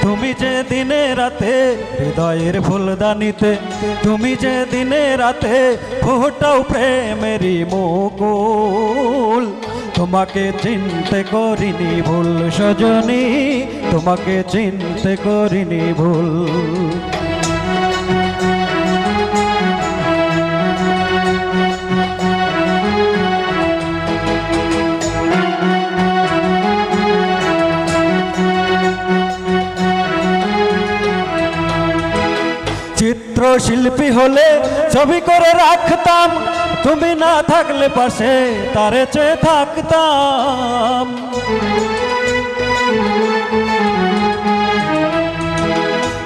তুমি যে দিনে রাতে, হৃদয়ের ফুলদানিতে তুমি যে দিনে রাতে ফোটাও প্রেমেরই মুকুল। তোমাকে চিনতে করিনি ভুল সজনী, তোমাকে চিনতে করিনি ভুল। চিত্রশিল্পী হলে ছবি করে রাখতাম, তুমি না থাকলে পাশে তারে চেয়ে থাকতাম।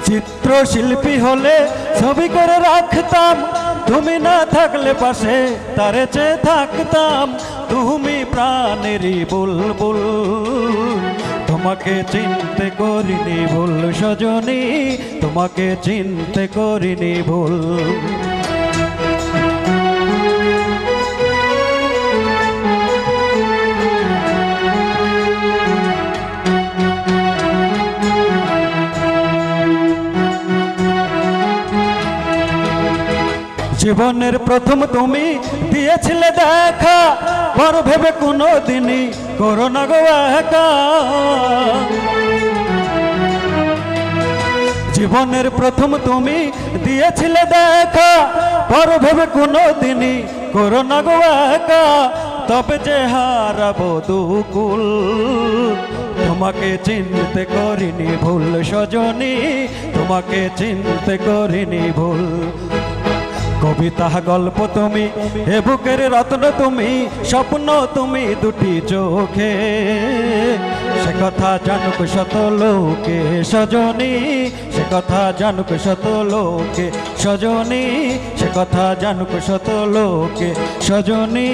চিত্রশিল্পী হলে ছবি করে রাখতাম, তুমি না থাকলে পাশে তারে চেয়ে থাকতাম। তুমি প্রাণেরই বুলবুল, তোমাকে চিনতে করিনি ভুল সজনী, তোমাকে চিনতে করিনি ভুল। জীবনের প্রথম তুমি দিয়েছিলে দেখা, পর ভেবে কোনো দিনই করো না গো একা। জীবনের প্রথম তুমি দিয়েছিলে দেখা, পর ভেবে কোনো দিনই করো না গো একা। তবে যে হারাবো দুকুল, তোমাকে চিনতে করিনি ভুল সজনী, তোমাকে চিনতে করিনি ভুল। কবিতা গল্প তুমি, এ বুকের রত্ন তুমি, স্বপ্ন তুমি দুটি চোখে। সে কথা জানুক শত লোকে সজনী, সে কথা জানুক শত লোকে সজনী, সে কথা জানুক শত লোকে সজনী,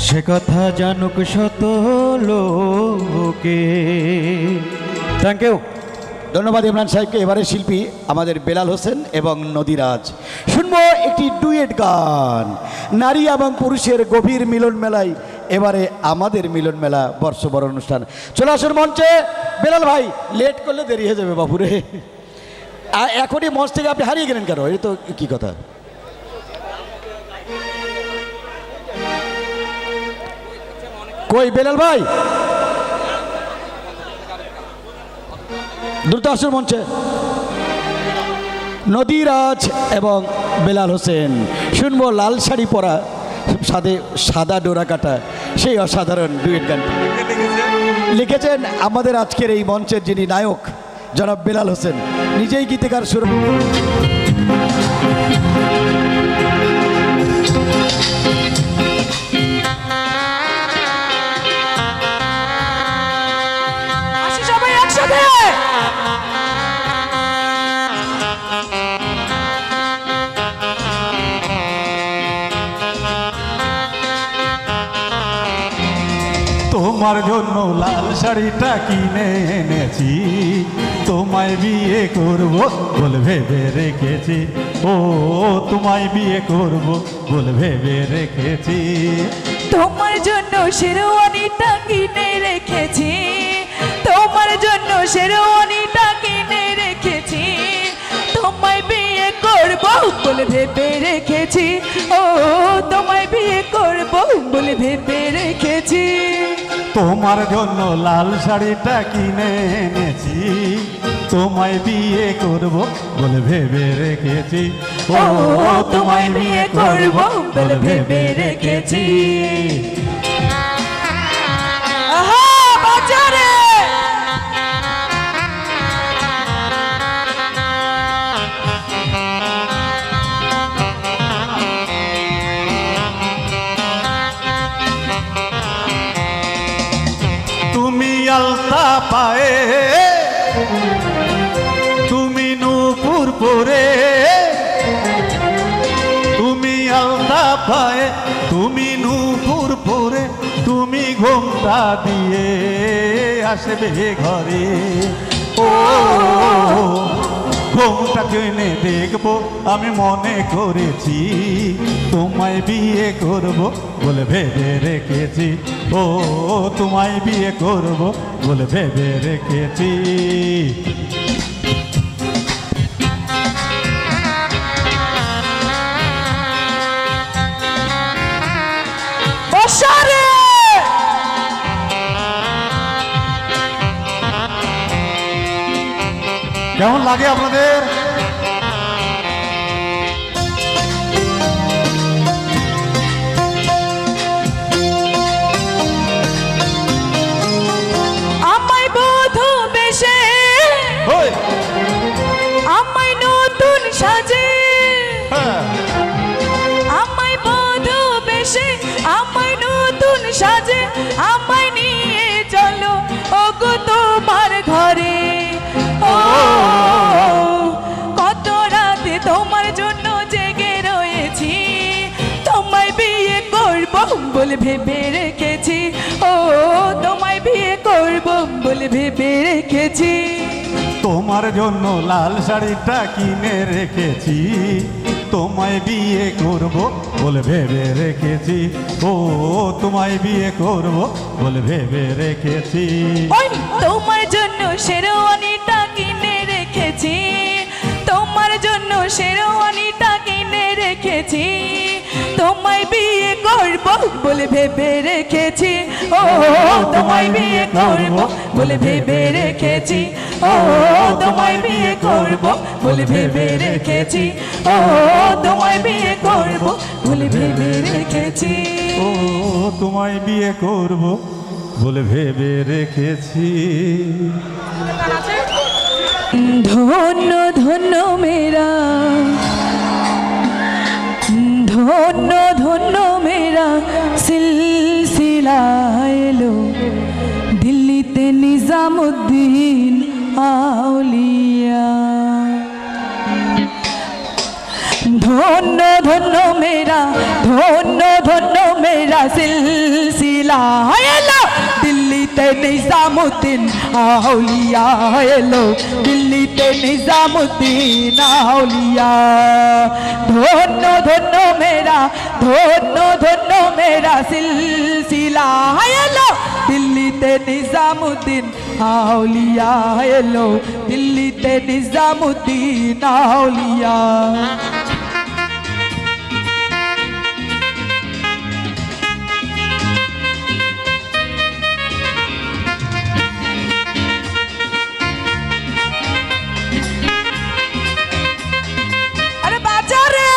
সে কথা জানুক শত লোকে। Thank you. ধন্যবাদ ইমরান সাহেবকে। এবারে শিল্পী আমাদের বেলাল হোসেন এবং নদীরাজ। শুনবো একটি ডুয়েট গান, নারী এবং পুরুষের গভীর মিলন মেলায় এবারে আমাদের মিলন মেলা বর্ষবরণ অনুষ্ঠান। চলে আসুন মঞ্চে বেলাল ভাই, লেট করলে দেরি হয়ে যাবে বাবুরে। এখনই মঞ্চ থেকে আপনি হারিয়ে গেলেন কেন? এই তো কি কথা। কই বেলাল ভাই, দ্রুত আসুন মঞ্চে। নদীরাজ এবং বেলাল হোসেন। শুনবো লাল শাড়ি পরা, সাদে সাদা ডোরা কাটা, সেই অসাধারণ ডুয়েট গান লিখেছেন আমাদের আজকের এই মঞ্চের যিনি নায়ক জনাব বেলাল হোসেন, নিজেই গীতিকার সুর। সবাই একসাথে তোমার জন্য লাল শাড়িটা কিনে এনেছি, তোমায় বিয়ে করব বলে ভেবে রেখেছি। ও তোমায় বিয়ে করব বলে ভেবে রেখেছি। তোমার জন্য শেরওয়ানিটা কিনে রেখেছি, তোমার জন্য শেরওয়ানিটা কিনে রেখেছি। তোমায় বিয়ে করব বলে ভেবে রেখেছি, ও তোমায় বিয়ে করব বলে ভেবে রেখেছি। তোমার জন্য লাল শাড়িটা কিনে এনেছি, তোমায় বিয়ে করব বলে ভেবে রেখেছি। ও তোমায় বিয়ে করব বলে ভেবে রেখেছি। আহা বাজারে তুমি আলতা পায়ে, তুমি নূপুর পরে, গায়ে তুমি নূপুর পরে তুমি ঘোমটা দিয়ে আসবে ঘরে ও ঘোমটা কিনে দেখবো আমি মনে করেছি তোমায় বিয়ে করব বলে ভেবে রেখেছি ও তোমায় বিয়ে করব বলে ভেবে রেখেছি ওসারে কেমন লাগে আপনাদের আমায় বধূ বেশে ওই, আমায় নতুন সাজে হ্যাঁ, আমায় বধূ বেশে আমায় নতুন সাজে আমায় নিয়ে চলো ওগো তোমার ঘরে ও কত রাতে তোমার জন্য জেগে রয়েছি তোমায় বিয়ে করব বলে ভেবে রেখেছি ও তোমায় বিয়ে করব বলে ভেবে রেখেছি তোমার জন্য লাল শাড়িটা কিনে রেখেছি তোমায় বিয়ে করব বলে ভেবে রেখেছি ও তোমায় বিয়ে করব বলে ভেবে রেখেছি ওই তোমার জন্য শেরওয়ানিটা কিনে রেখেছি তোমার জন্য শেরওয়ানিটা কিনে রেখেছি তোমায় বিয়ে করব বলে ভেবে রেখেছি ও তোমায় বিয়ে করব বলে ভেবে রেখেছি ও তোমায় বিয়ে করব বলে ভেবে রেখেছি ও তোমায় বিয়ে করব বলে ভেবে রেখেছি ও তোমায় বিয়ে করব বলে ভেবে রেখেছি ধন্য ধন্য মেরা ধন্য ধন্য মেরা সিলসিলা এলো দিল্লিতে নিজামুদ্দিন আউলিয়া ধন্য ধন্য মেরা ধন্য ধন্য মেরা সিলসিলা এলো দিল্লিতে নিজামুদ্দিন আউলিয়া এলো দিল্লিতে নিজামুদ্দিন আউলিয়া ধন্য ধন্য মেরা সিলসিলা এলো দিল্লিতে নিজামুদ্দিন আউলিয়া এলো দিল্লিতে নিজামুদ্দিন আউলিয়া আরে বাজারে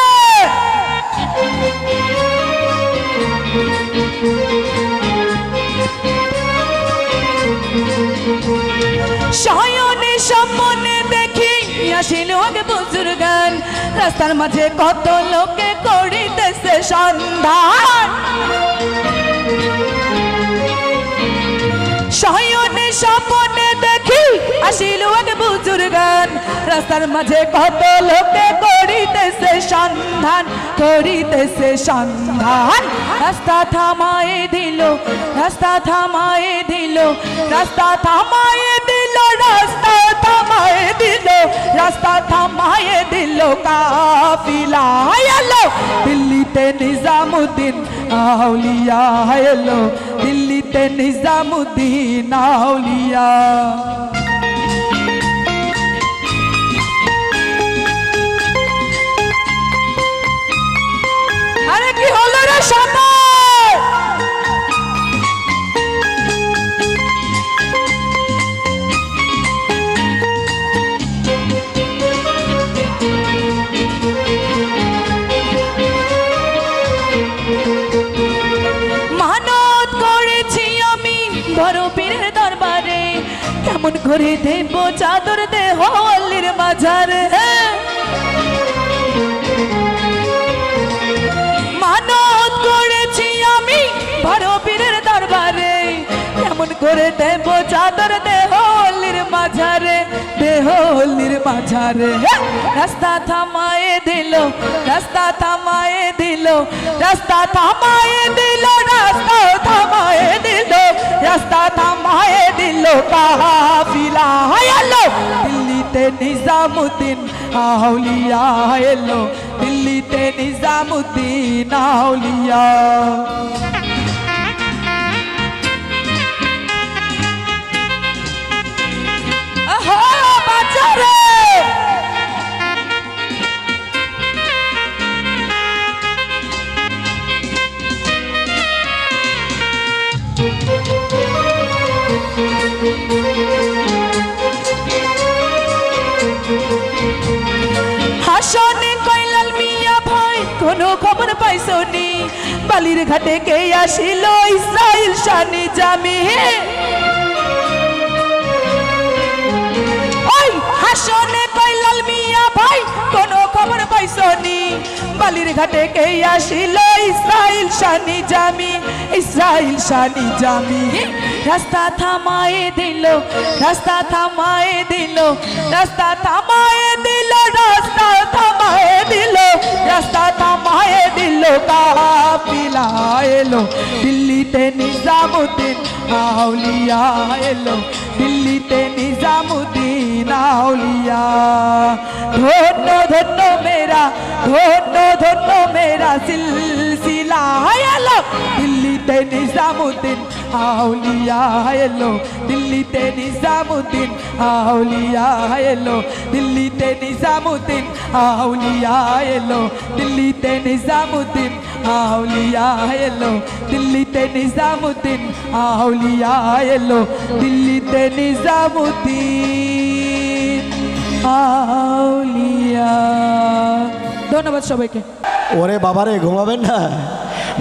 শয়নে স্বপ্নে দেখি আসিল আগে বুজুর্গান রাস্তার মাঝে কত লোকে করিতেছে সন্ধান শয়নে স্বপ্নে দেখি আসিল আগে বুজুর্গান রাস্তার মাঝে কত লোকে করিতেছে সন্ধান রাস্তা থামায়ে দিল রাস্তা থামায়ে দিল রাস্তা থামায়ে দিল রাস্তা থামায়ে দিল রাস্তা থামায়ে দিল কাফিলা এলো দিল্লিতে নিজামুদ্দিন আউলিয়া এলো দিল্লিতে নিজামুদ্দিন আউলিয়া আরে কি হলো রে সামনে মানত করেছি আমি বড় পীরের দরবারে কেমন করে দেব চাদর দেহ অল্লির মাঝারে মানত করেছি আমি বড় পীরের দরবারে কেমন করে দেব চাদর দেহ অল্লির মাঝারে দেহ হলির মাঝারে রাস্তা থামায়ে দিল, রাস্তা থামায়ে দিল, রাস্তা থামায়ে দিল, রাস্তা থামায়ে দিল, রাস্তা থামায়ে দিল কাফিলা এলো দিল্লিতে নিজামুদ্দিন আউলিয়া এলো দিল্লিতে নিজামুদ্দিন আউলিয়া। আহা বাজারে হাসনে কইলাল মিয়া ভাই কোনো খবর পাইছনি বালির ঘাটে কে আসিল ইসরাইল শানি জামি ওই হাসনে কইলাল মিয়া ভাই কোনো খবর পাইছনি বালির ঘাটে কে আসিল ইসরাইল শানি জামি ইসরাইল শানি জামি রাস্তা থামায়ে দিল রাস্তা থামায়ে দিল রাস্তা থামায়ে দিল রাস্তা থামায়ে দিল রাস্তা থামায়ে দিল কাফিলা এলো দিল্লিতে নিজামুদ্দিন আউলিয়া এলো দিল্লিতে নিজামুদ্দিন আউলিয়া। ধন্য ধন্য মেরা ধন্য ধন্য মেরা সিলসিলা এলো দিল্লিতে নিজামুদ্দিন আউলিয়া এলো দিল্লিতে নিজামুদ্দিন আউলিয়া এলো দিল্লিতে নিজামুদ্দিন আউলিয়া এলো দিল্লিতে নিজামুদ্দিন আউলিয়া এলো দিল্লিতে নিজামুদ্দিন আউলিয়া এলো দিল্লিতে নিজামুদ্দিন আউলিয়া। ধন্যবাদ সবাইকে। ওরে বাবারে ঘুমাবেন না,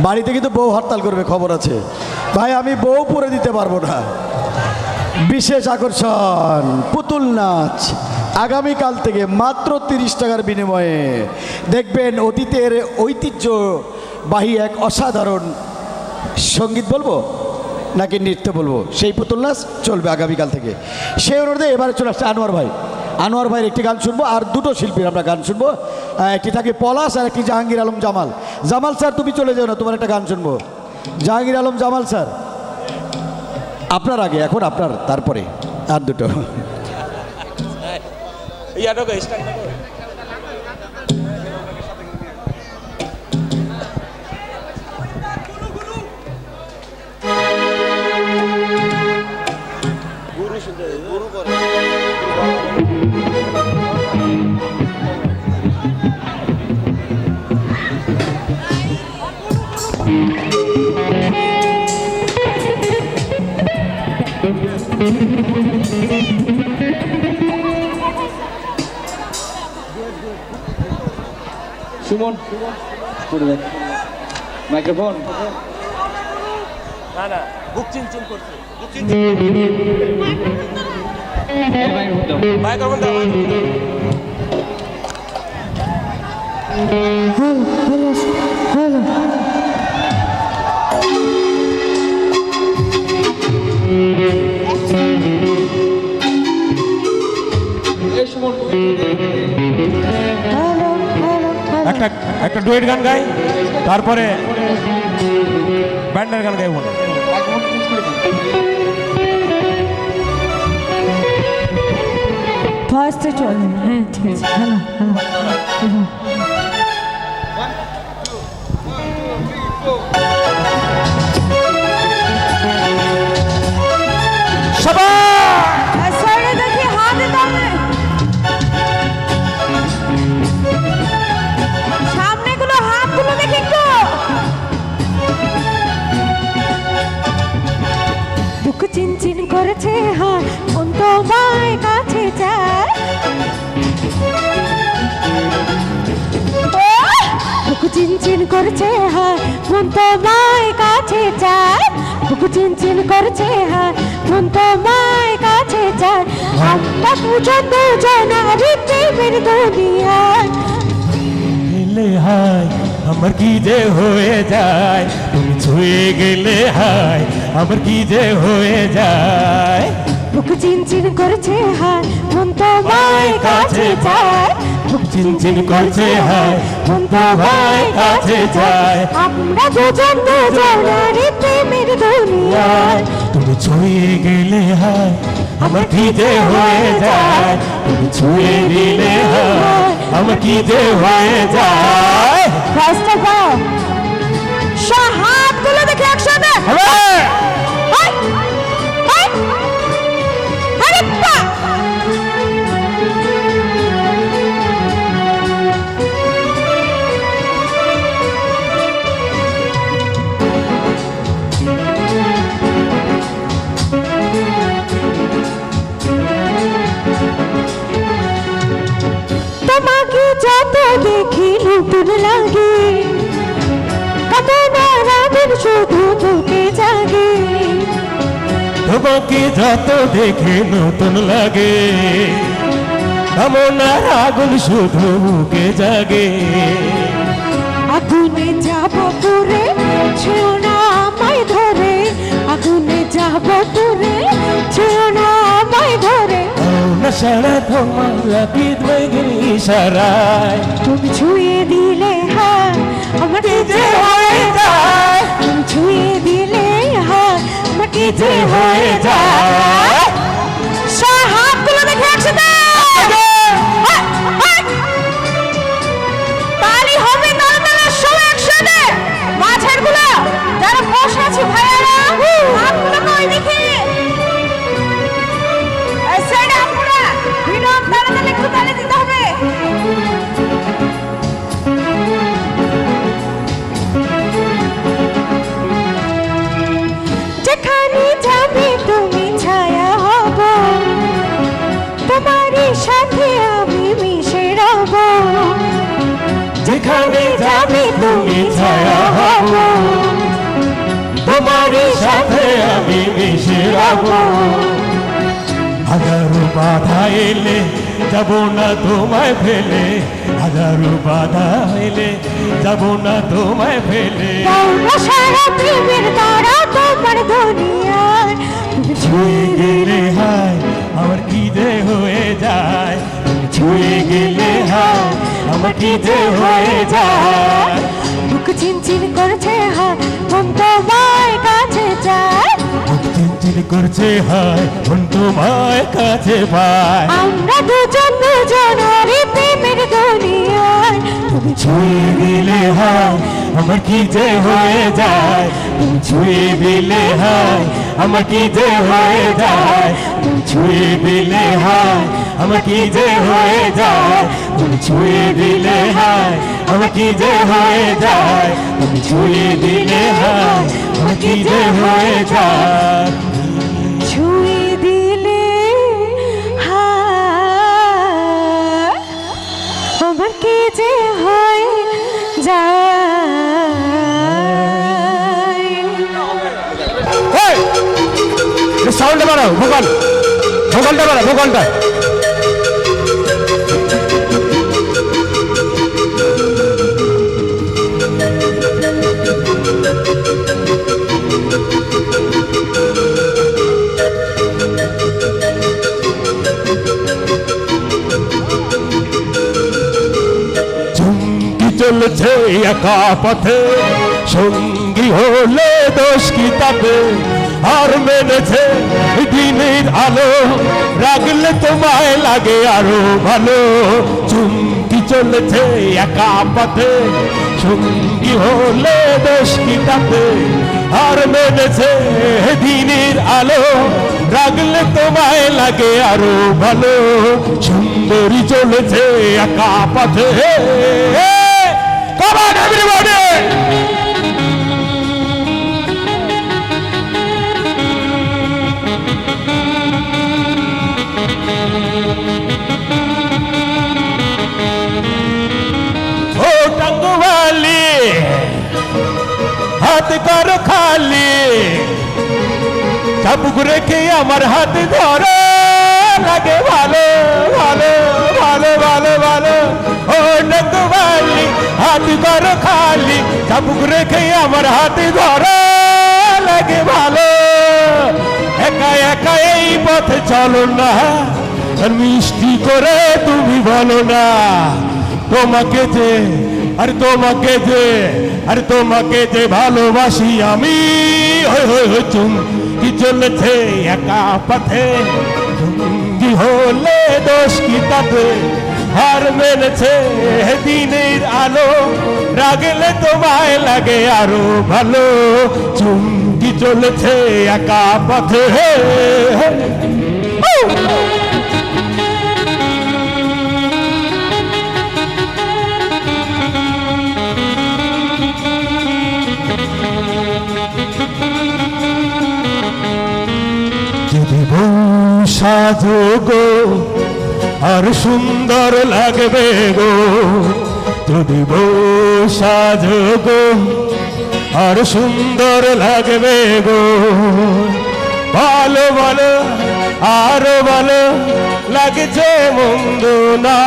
বাড়িতে কিন্তু বউ হরতাল করবে খবর আছে ভাই, আমি বউ পরে দিতে পারবো না। বিশেষ আকর্ষণ পুতুল নাচ আগামীকাল থেকে মাত্র 30 টাকার বিনিময়ে দেখবেন অতীতের ঐতিহ্যবাহী এক অসাধারণ সঙ্গীত বলবো নাকি নৃত্য বলবো, সেই পুতুল নাচ চলবে আগামীকাল থেকে। সেই অনুরোধে এবারে চলে আসছে আনোয়ার ভাই। আনোয়ার ভাইয়ের একটি গান শুনবো আর দুটো শিল্পীর আমরা গান শুনবো, একটি থাকে পলাশ আর একটি জাহাঙ্গীর আলম জামাল। জামাল স্যার তুমি চলে যাও না, তোমার একটা গান শুনবো। জাহাঙ্গীর আলম জামাল স্যার আপনার আগে, এখন আপনার, তারপরে আর দুটো। সুমন মাইক্রোফোন না না বুক চিনচিন করছে মাইক্রোফোন দাও একটা ডুয়েট গান গাই, তারপরে ব্যান্ডের গান গাইব না। ফার্স্টে চলে, হ্যাঁ ঠিক আছে। হ্যালো হ্যালো সবাই দেখি হাত দামে সামনেগুলো হাতগুলো দেখি একটু। দুঃখ চিনচিন করেছে হাত মন তোমায় কাছে যায়, দুঃখ চিনচিন করেছে হাত মন তোমায় কাছে যায়, দুঃখ চিনচিন করেছে হাত মন তোমায় কাছে যায়। আমরা দুজন দুজনারি প্রেমের দুনিয়ায় গেলে হায় আমার কি যে হয়ে যায়, তুমি ছুঁয়ে গেলে হায় আমার কি যে হয়ে যায়। বুক চিনচিন করছে হায় মন তোমায় কাছে চায় বুক চিনচিন করছে হায় মন তোমায় কাছে যায় আমরা দুজন দুজনারই প্রেমের দুনিয়ায় তুমি ছুঁয়ে গেলে হায় আমার কি যে হয়ে যায় তুমি ছুঁয়ে দিলে হায় আমার কি যে হয়ে যায় রাস্তা পাও হাতগুলো দেখে একসাথে হাই! হাই! আরে বাহ! তোমাকে যত দেখি নতুন লাগে কামনার শুধু তোকে জাগে তোমাকে যত দেখে নতুন লাগে কামনার আগুন শুধু বুকে জাগে আগুনে যাব পুরে ছেও না আমায় ধরে আগুনে যাব পুরে ছেও না আমায় ধরে না সারা তোমার রাপিদ মেঘের ইশারায় তুমি ছুঁয়ে দিলে হ্যাঁ আমার কি যে হয়ে যায় তুমি ছুঁয়ে দিলে হ্যাঁ আমার কি যে হয়ে যায় হাতগুলো দেখে একসাথে তালি হবে তালে সবাই একসাথে মাঝের গুলো যারা বসে আছে ভাইয়ারা হাতগুলো কই দেখি এই সাইডে আপনারা ভিডিও তালে একটু তালে দিতে হবে যেখানে যাবে তুমি ছায়া হব তোমারই সাথে আমি মিশে রব যেখানে যাবে তুমি ছায়া হব তোমারই সাথে আমি মিশে রব হাজারো বাধা এলে যাব না তোমায় ফেলে হাজারো বাধা এলে যাব না তোমায় ফেলে তোমরা সারা প্রেমের তারা তোমার দুনিয়ায় তুমি ছুঁয়ে গেলে হায় আমার কি যে হয়ে যায় তুমি ছুঁয়ে গেলে হায় আমার কি যে হয়ে যায় বুক চিনচিন করছে হায় মন তোমায় কাছে চায় বুক চিনচিন করছে হায় মন তোমায় কাছে পায় আমরা দুজন দুজনারই প্রেমের দুনিয়ায় তুমি ছুঁয়ে দিলে হায় আমার কি যে হয়ে যায় তুমি ছুঁয়ে দিলে হায় আমার কি যে হয়ে যায় তুমি ছুঁয়ে দিলে হায় আমার কি যে হয়ে যায় তুমি ছুঁয়ে দিলে হায় আমার কি যে হয়ে যায় তুমি ছুঁয়ে দিলে হায় আমার কি যে হয়ে যায় ছুঁয়ে দিলে হায় আমার কি যে হয়ে যায় সাউন্ডটা বাড়াও ভোকালটা বাড়াও ভোকালটা চুমকি চলছে একা পথে সঙ্গী হলে দোষ কি তাতে আর মেনেছে দিনের আলো রাগলে তোমায় লাগে আরো ভালো চুমকি চলেছে একা পথে সঙ্গী হলে দোষ কি তাতে আর মেনেছে দিনের আলো রাগলে তোমায় লাগে আরো ভালো সুন্দরী চলেছে একা পথে Come on, everybody! ও টাঙ্গওয়ালি হাত কর খালি চাবুক রেখে আমার হাত ধরো লাগে ভালো ভালো ভালো ভালো ভালো ও টাঙ্গওয়ালি হাত কর খালি চাবুক রেখে আমার হাত ধরো লাগে ভালো একা একা একা এই পথে চলো না, আর মিষ্টি করে তুমি বলো না তোমাকে যে, আর তোমাকে যে, আর তোমাকে যে ভালোবাসি আমি। চুমকি চলেছে একা পথে, চুমকি হলে দোষ কি তাতে, হার মেনেছে দিনের আলো, রাগলে তোমায় লাগে আরো ভালো। চুমকি চলেছে একা পথে। যদি বউ সাজো গো আর সুন্দর লাগবে গো, যদি বউ সাজো গো আর সুন্দর লাগবে গো। ভালো ভালো আরো ভালো লাগছে মন্দ না,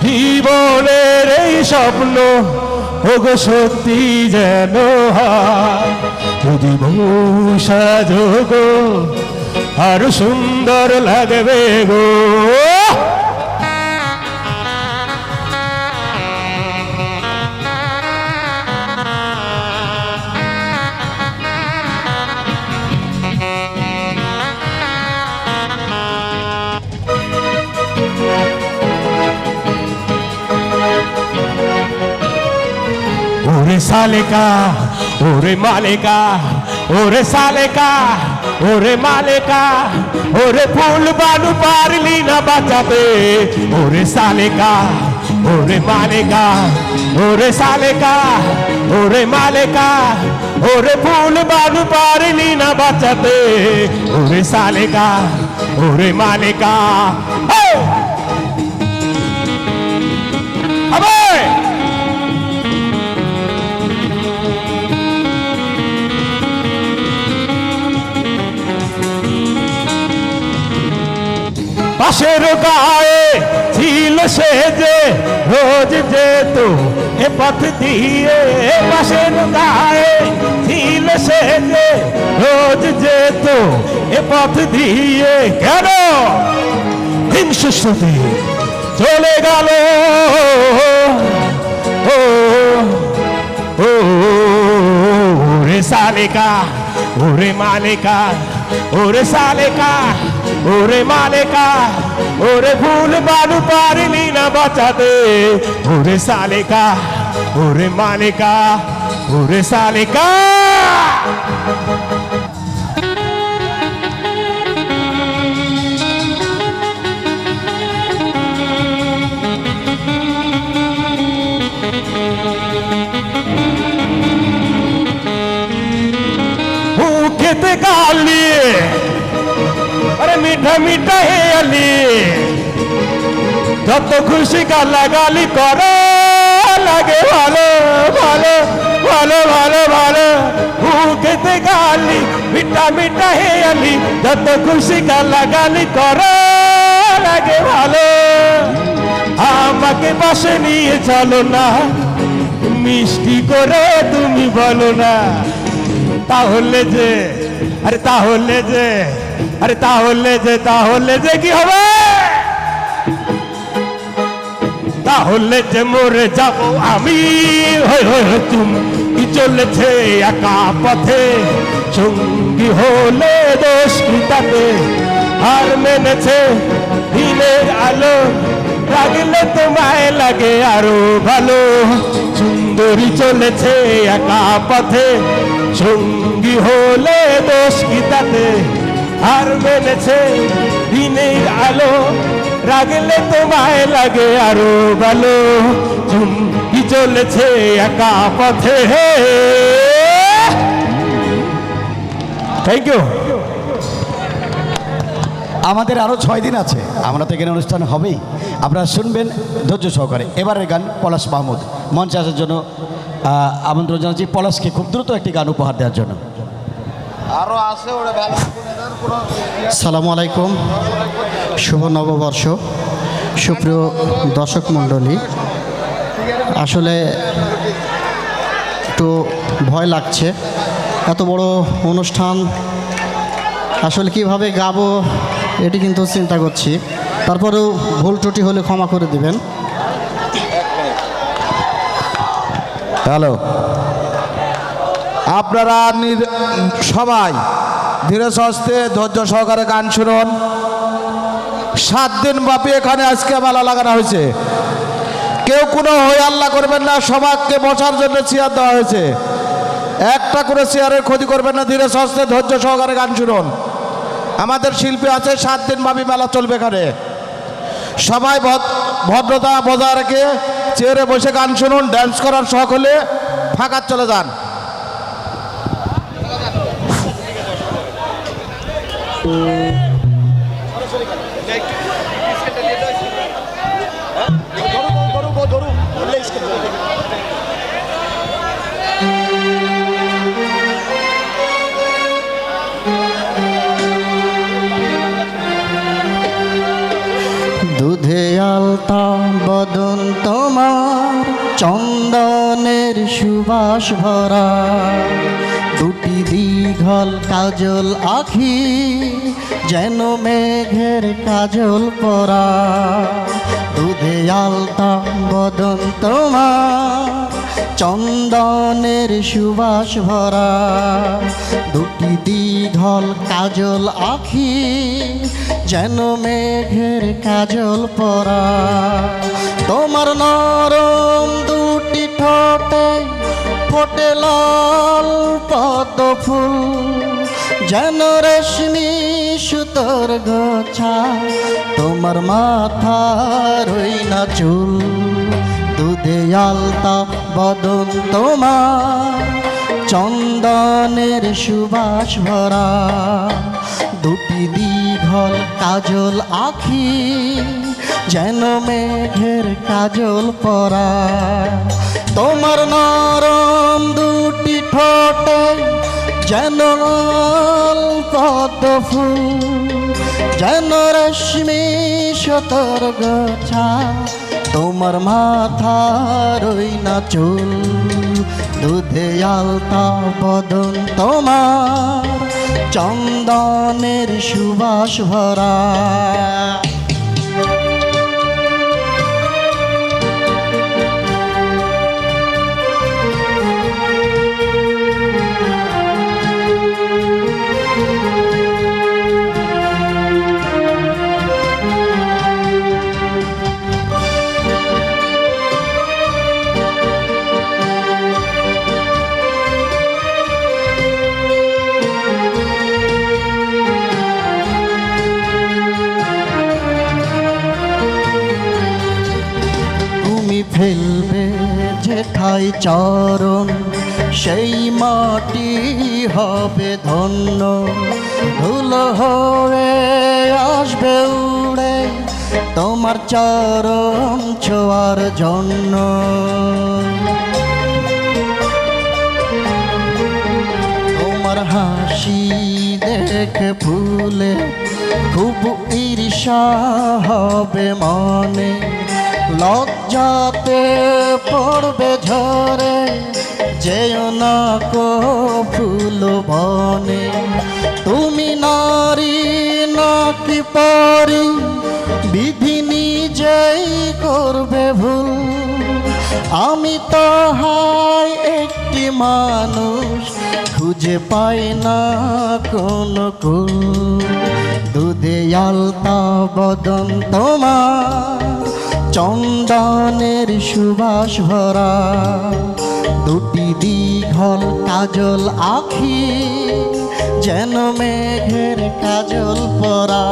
জীবনের এই স্বপ্ন ওগো সত্যি যেন হয়। যদি বউ সাজো গো আর সুন্দর লাগবে গো। ওরে সালেকা ওরে মালেকা, ওরে সালেকা ওরে মালেকা, ওরে ফুল বানু পারলি না বাঁচাতে। ওরে সালেকা ওরে মালেকা, ওরে সালেকা ওরে মালেকা, ওরে ফুল বানু পারলি না বাঁচাতে। ওরে সালেকা ওরে মালেকা। পাশের গায়ে ছিল সে যে রোজ যেত এ পথ দিয়ে, পাশের গায়ে ছিল সে যে রোজ যেত এ পথ দিয়ে। কেন হিংস্রতে চলে গেল ও ও রে সালেকা ওরে মালেকা, ওরে সালেকা ওরে মালেকা, ওরে ভুল বানু পারলি না বাঁচাতে। ওরে সালেকা ওরে মালেকা, ওরে সালেকা। মুখেতে গালি अरे मीठा मीठा हे अली, যত খুশি গালাগালি করো লাগে ভালো ভালো ভালো ভালো ভালো। মুখেতে গালি মিঠা মিঠা হে আলি, যত খুশি গালাগালি করো লাগে ভালো। আমাকে পাশে নিয়ে চলো না, মিষ্টি করে তুমি বলো না, তাহলে যে আরে তাহলে যে আরে তাহলে যে তাহলে যে কি হবে, তাহলে যে মরে যাব আমি। চুমকি চলেছে একা পথে, সঙ্গী হলে দোষ কি তাতে, আর মেনেছে দিনের আলো, রাগলে তোমায় লাগে আরো ভালো। সুন্দরী চলেছে একা পথে, সঙ্গী হলে দোষ কি তাতে, আর মেনেছে দিনের আলো, রাগলে তোমায় লাগে আরো ভালো। চুমকি চলেছে একা পথে। Thank you. আমাদের আরও 6 দিন আছে, আমরা তো এখানে অনুষ্ঠান হবেই, আপনারা শুনবেন ধৈর্য সহকারে। এবারের গান পলাশ মাহমুদ, মঞ্চে আসার জন্য আমন্ত্রণ জানাচ্ছি পলাশকে খুব দ্রুত একটি গান উপহার দেওয়ার জন্য। সালামু আলাইকুম, শুভ নববর্ষ, সুপ্রিয় দর্শক মণ্ডলী। আসলে একটু ভয় লাগছে, এত বড় অনুষ্ঠান আসলে কিভাবে গাবো এটি কিন্তু চিন্তা করছি, তারপরেও ভুল ত্রুটি হলে ক্ষমা করে দিবেন। হ্যালো, আপনারা সবাই ধীরে সুস্থে ধৈর্য সহকারে গান শুনুন। 7 দিন ব্যাপী এখানে আজকে মেলা লাগানো হয়েছে। কেউ কোনো হই আল্লাহ করবেন না, সবাইকে বসার জন্য চেয়ার দেওয়া হয়েছে। একটা করে চেয়ারের ক্ষতি করবেন না, ধীরে সুস্থে ধৈর্য সহকারে গান শুনুন। আমাদের শিল্পী আছে, 7 দিন ব্যাপী মেলা চলবে এখানে। সবাই ভদ্রতা বজায় রেখে চেয়ারে বসে গান শুনুন। ড্যান্স করার শখ হলে ফাঁকা চলে যান। দুধে আলতা বদন তোমার, চন্দনের সুবাস ভরা, দুটি দীঘল কাজল আখি, যেন মেঘের কাজল পরা। দুধে আলতা বদন তোমার, চন্দনের সুবাস ভরা, দুটি দীঘল কাজল আখি, যেন মেঘের কাজল পরা। তোমার নরম দুটি ঠোঁটে ফোটে লাল পদ্ম ফুল, যেন রেশমি সুতোর গোছা, তোমার মাথার ওই না চুল। দুধে আলতা বদন তোমার, চন্দনের সুবাস ভরা, দুটি দীঘল কাজল আখি, যেন মেঘের কাজল পরা। তোমার নরম দুটি ঠোঁটে যেন লাল পদ্ম ফুল, যেন রেশমি সুতোর গোছা, তোমার মাথার ওই না চুল। দুধে আলতা বদন তোমার, চন্দনের সুবাস ভরা। ফেলবে যেথায় চরণ, সেই মাটি হবে ধন্য, ধুলো হয়ে আসবে উড়ে তোমার চরণ ছোঁয়ার জন্য। তোমার হাসি দেখে ফুলে খুব ঈর্ষা হবে মনে, লজ্জাতে পড়বে ঝরে যেও না কো ফুল বনে। তুমি নারী নাকি পরি, বিধি নিজেই করবে ভুল, আমি তো হাই একটি মানুষ, খুঁজে পাই না কোনো কুল। দুধে আলতা বদন তোমার, চন্দনের সুবাস ভরা, দুটি দীঘল কাজল আখি, যেন মেঘের কাজল পরা।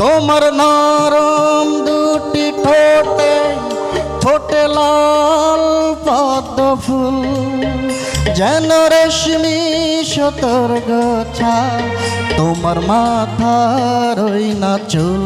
তোমার নরম দুটি ঠোঁটে ফোটে লাল পদ্ম ফুল, যেন রেশমি সুতোর গোছা, তোমার মাথার ওই না চুল।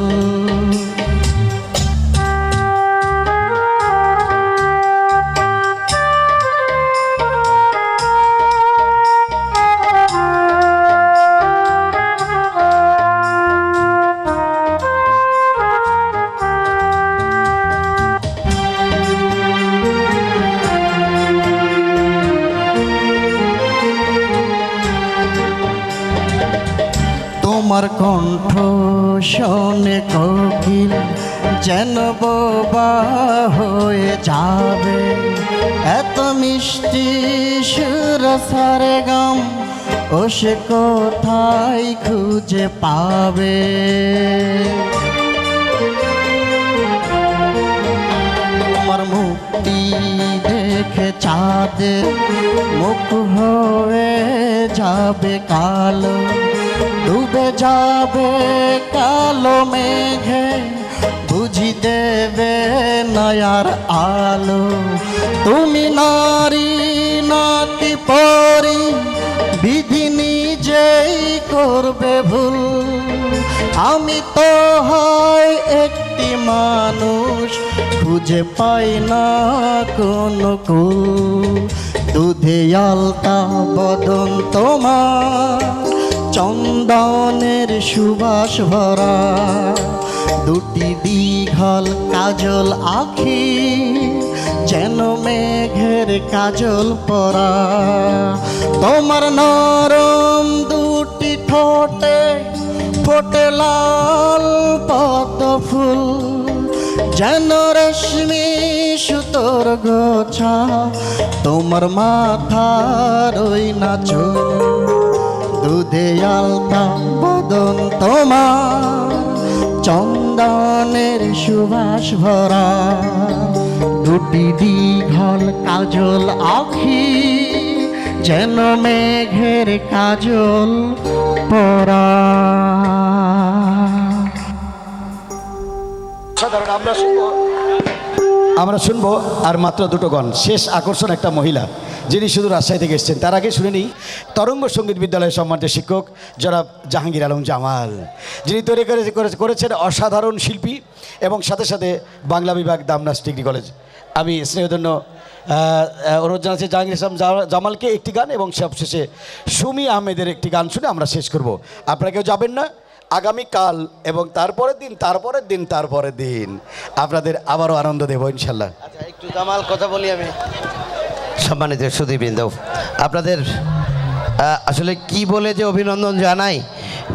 তোমার কণ্ঠ শোনে কোকিল যেন বোবা হয়ে যাবে, এত মিষ্টি সুর সারে গাম ও সে কোথায় খুঁজে পাবে। তোমার মুক্তি দেখে চাঁদের মুখ হয়ে যাবে কালো, ডুবে যাবে কালো মেঘে, বুঝি দেবে নয়ার আলো। তুমি নারী নাকি পরি, বিধি নিজেই করবে ভুল। আমি তো হয় একটি মানুষ, খুঁজে পাই না কোনো কুল। দুধে আলতা বদন তোমার, চন্দনের সুবাস ভরা, দুটি দীঘল কাজল আখি যেন মেঘের কাজল পরা। তোমার নরম দুটি ঠোঁটে ফোটে লাল পদ্ম ফুল, যেন রেশমি সুতোর গোছা তোমার মাথার ওই নাচ। দুধে আলতা বদন তোমার, চন্দনের সুবাস ভরা, দুটি দীঘল কাজল আখি যেন মেঘের কাজল পরা। সাধারণ আমরা শুনবো আর মাত্র দুটো গান। শেষ আকর্ষণ একটা মহিলা যিনি শুধু রাজশাহী থেকে এসেছেন। তার আগে শুনে নিই তরঙ্গ সঙ্গীত বিদ্যালয়ের সম্মানিত শিক্ষক জনাব জাহাঙ্গীর আলম জামাল, যিনি তৈরি করেছেন অসাধারণ শিল্পী এবং সাথে সাথে বাংলা বিভাগ দামনাস ডিগ্রি কলেজ। আমি স্নেহধন্য অনুরোধ জানাচ্ছি জাহাঙ্গীর ইসলাম জামালকে একটি গান এবং সবশেষে সুমি আহমেদের একটি গান শুনে আমরা শেষ করব। আপনারা কেউ যাবেন না। আগামীকাল এবং তারপরের দিন আপনাদের আবারও আনন্দ দেবো ইনশাল্লাহ। আচ্ছা, একটু জামাল কথা বলি আমি। সম্মানিত সুধীবৃন্দ, আপনাদের আসলে কি বলে যে অভিনন্দন জানাই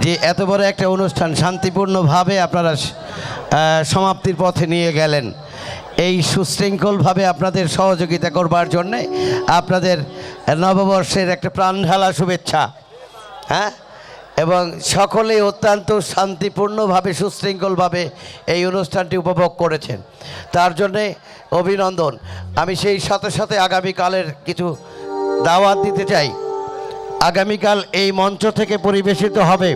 যে এত বড় একটা অনুষ্ঠান শান্তিপূর্ণভাবে আপনারা সমাপ্তির পথে নিয়ে গেলেন। এই সুশৃঙ্খলভাবে আপনাদের সহযোগিতা করবার জন্যে আপনাদের নববর্ষের একটা প্রাণঢালা শুভেচ্ছা। হ্যাঁ, এবং সকলেই অত্যন্ত শান্তিপূর্ণভাবে সুশৃঙ্খলভাবে এই অনুষ্ঠানটি উপভোগ করেছেন, তার জন্যে অভিনন্দন। আমি সেই সাথে সাথে আগামীকালের কিছু দাওয়াত দিতে চাই। আগামীকাল এই মঞ্চ থেকে পরিবেশিত হবে,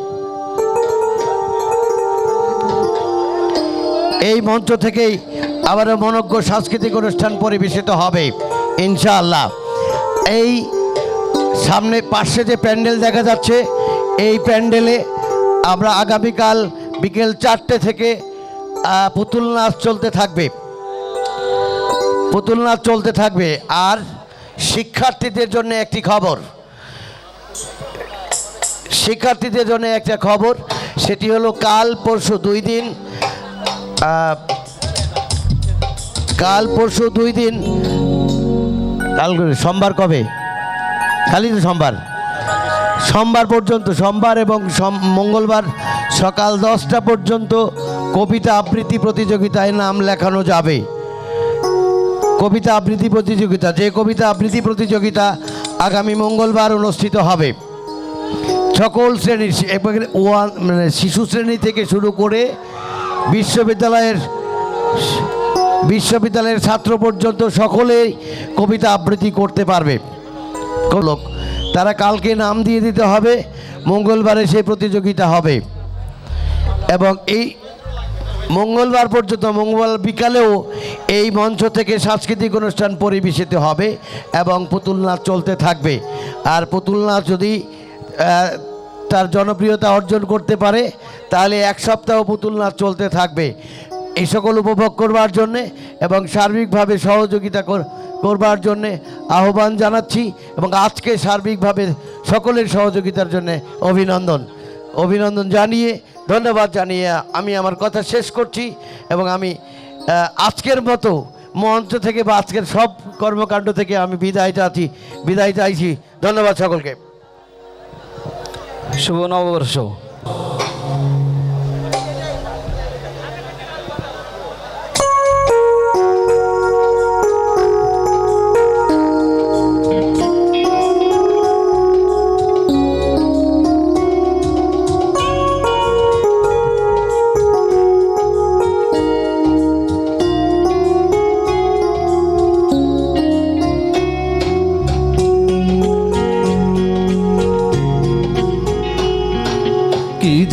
এই মঞ্চ থেকেই আবারও মনোজ্ঞ সাংস্কৃতিক অনুষ্ঠান পরিবেশিত হবে ইনশাআল্লাহ। এই সামনে পাশে যে প্যান্ডেল দেখা যাচ্ছে, এই প্যান্ডেলে আমরা আগামীকাল বিকেল 4টে থেকে পুতুল নাচ চলতে থাকবে। আর শিক্ষার্থীদের জন্য একটি খবর, সেটি হলো কাল পরশু 2 দিন কাল সোমবার কবে? খালি তো সোমবার পর্যন্ত, সোমবার এবং মঙ্গলবার সকাল 10টা পর্যন্ত কবিতা আবৃত্তি প্রতিযোগিতায় নাম লেখানো যাবে। কবিতা আবৃত্তি প্রতিযোগিতা, যে কবিতা আবৃত্তি প্রতিযোগিতা আগামী মঙ্গলবার অনুষ্ঠিত হবে। সকল শ্রেণীর শিশু শ্রেণী থেকে শুরু করে বিশ্ববিদ্যালয়ের ছাত্র পর্যন্ত সকলেই কবিতা আবৃত্তি করতে পারবে। তারা কালকে নাম দিয়ে দিতে হবে, মঙ্গলবারে সেই প্রতিযোগিতা হবে এবং এই মঙ্গলবার পর্যন্ত, মঙ্গলবার বিকালেও এই মঞ্চ থেকে সাংস্কৃতিক অনুষ্ঠান পরিবেশিত হবে এবং পুতুল নাচ চলতে থাকবে। আর পুতুল নাচ যদি তার জনপ্রিয়তা অর্জন করতে পারে তাহলে 1 সপ্তাহ পুতুল নাচ চলতে থাকবে। এই সকল উপভোগ করবার জন্যে এবং সার্বিকভাবে সহযোগিতা করবার জন্যে আহ্বান জানাচ্ছি এবং আজকে সার্বিকভাবে সকলের সহযোগিতার জন্য অভিনন্দন জানিয়ে, ধন্যবাদ জানিয়ে আমি আমার কথা শেষ করছি এবং আমি আজকের মতো মঞ্চ থেকে বা আজকের সব কর্মকাণ্ড থেকে আমি বিদায় চাইছি। ধন্যবাদ সকলকে। শুভ নববর্ষ।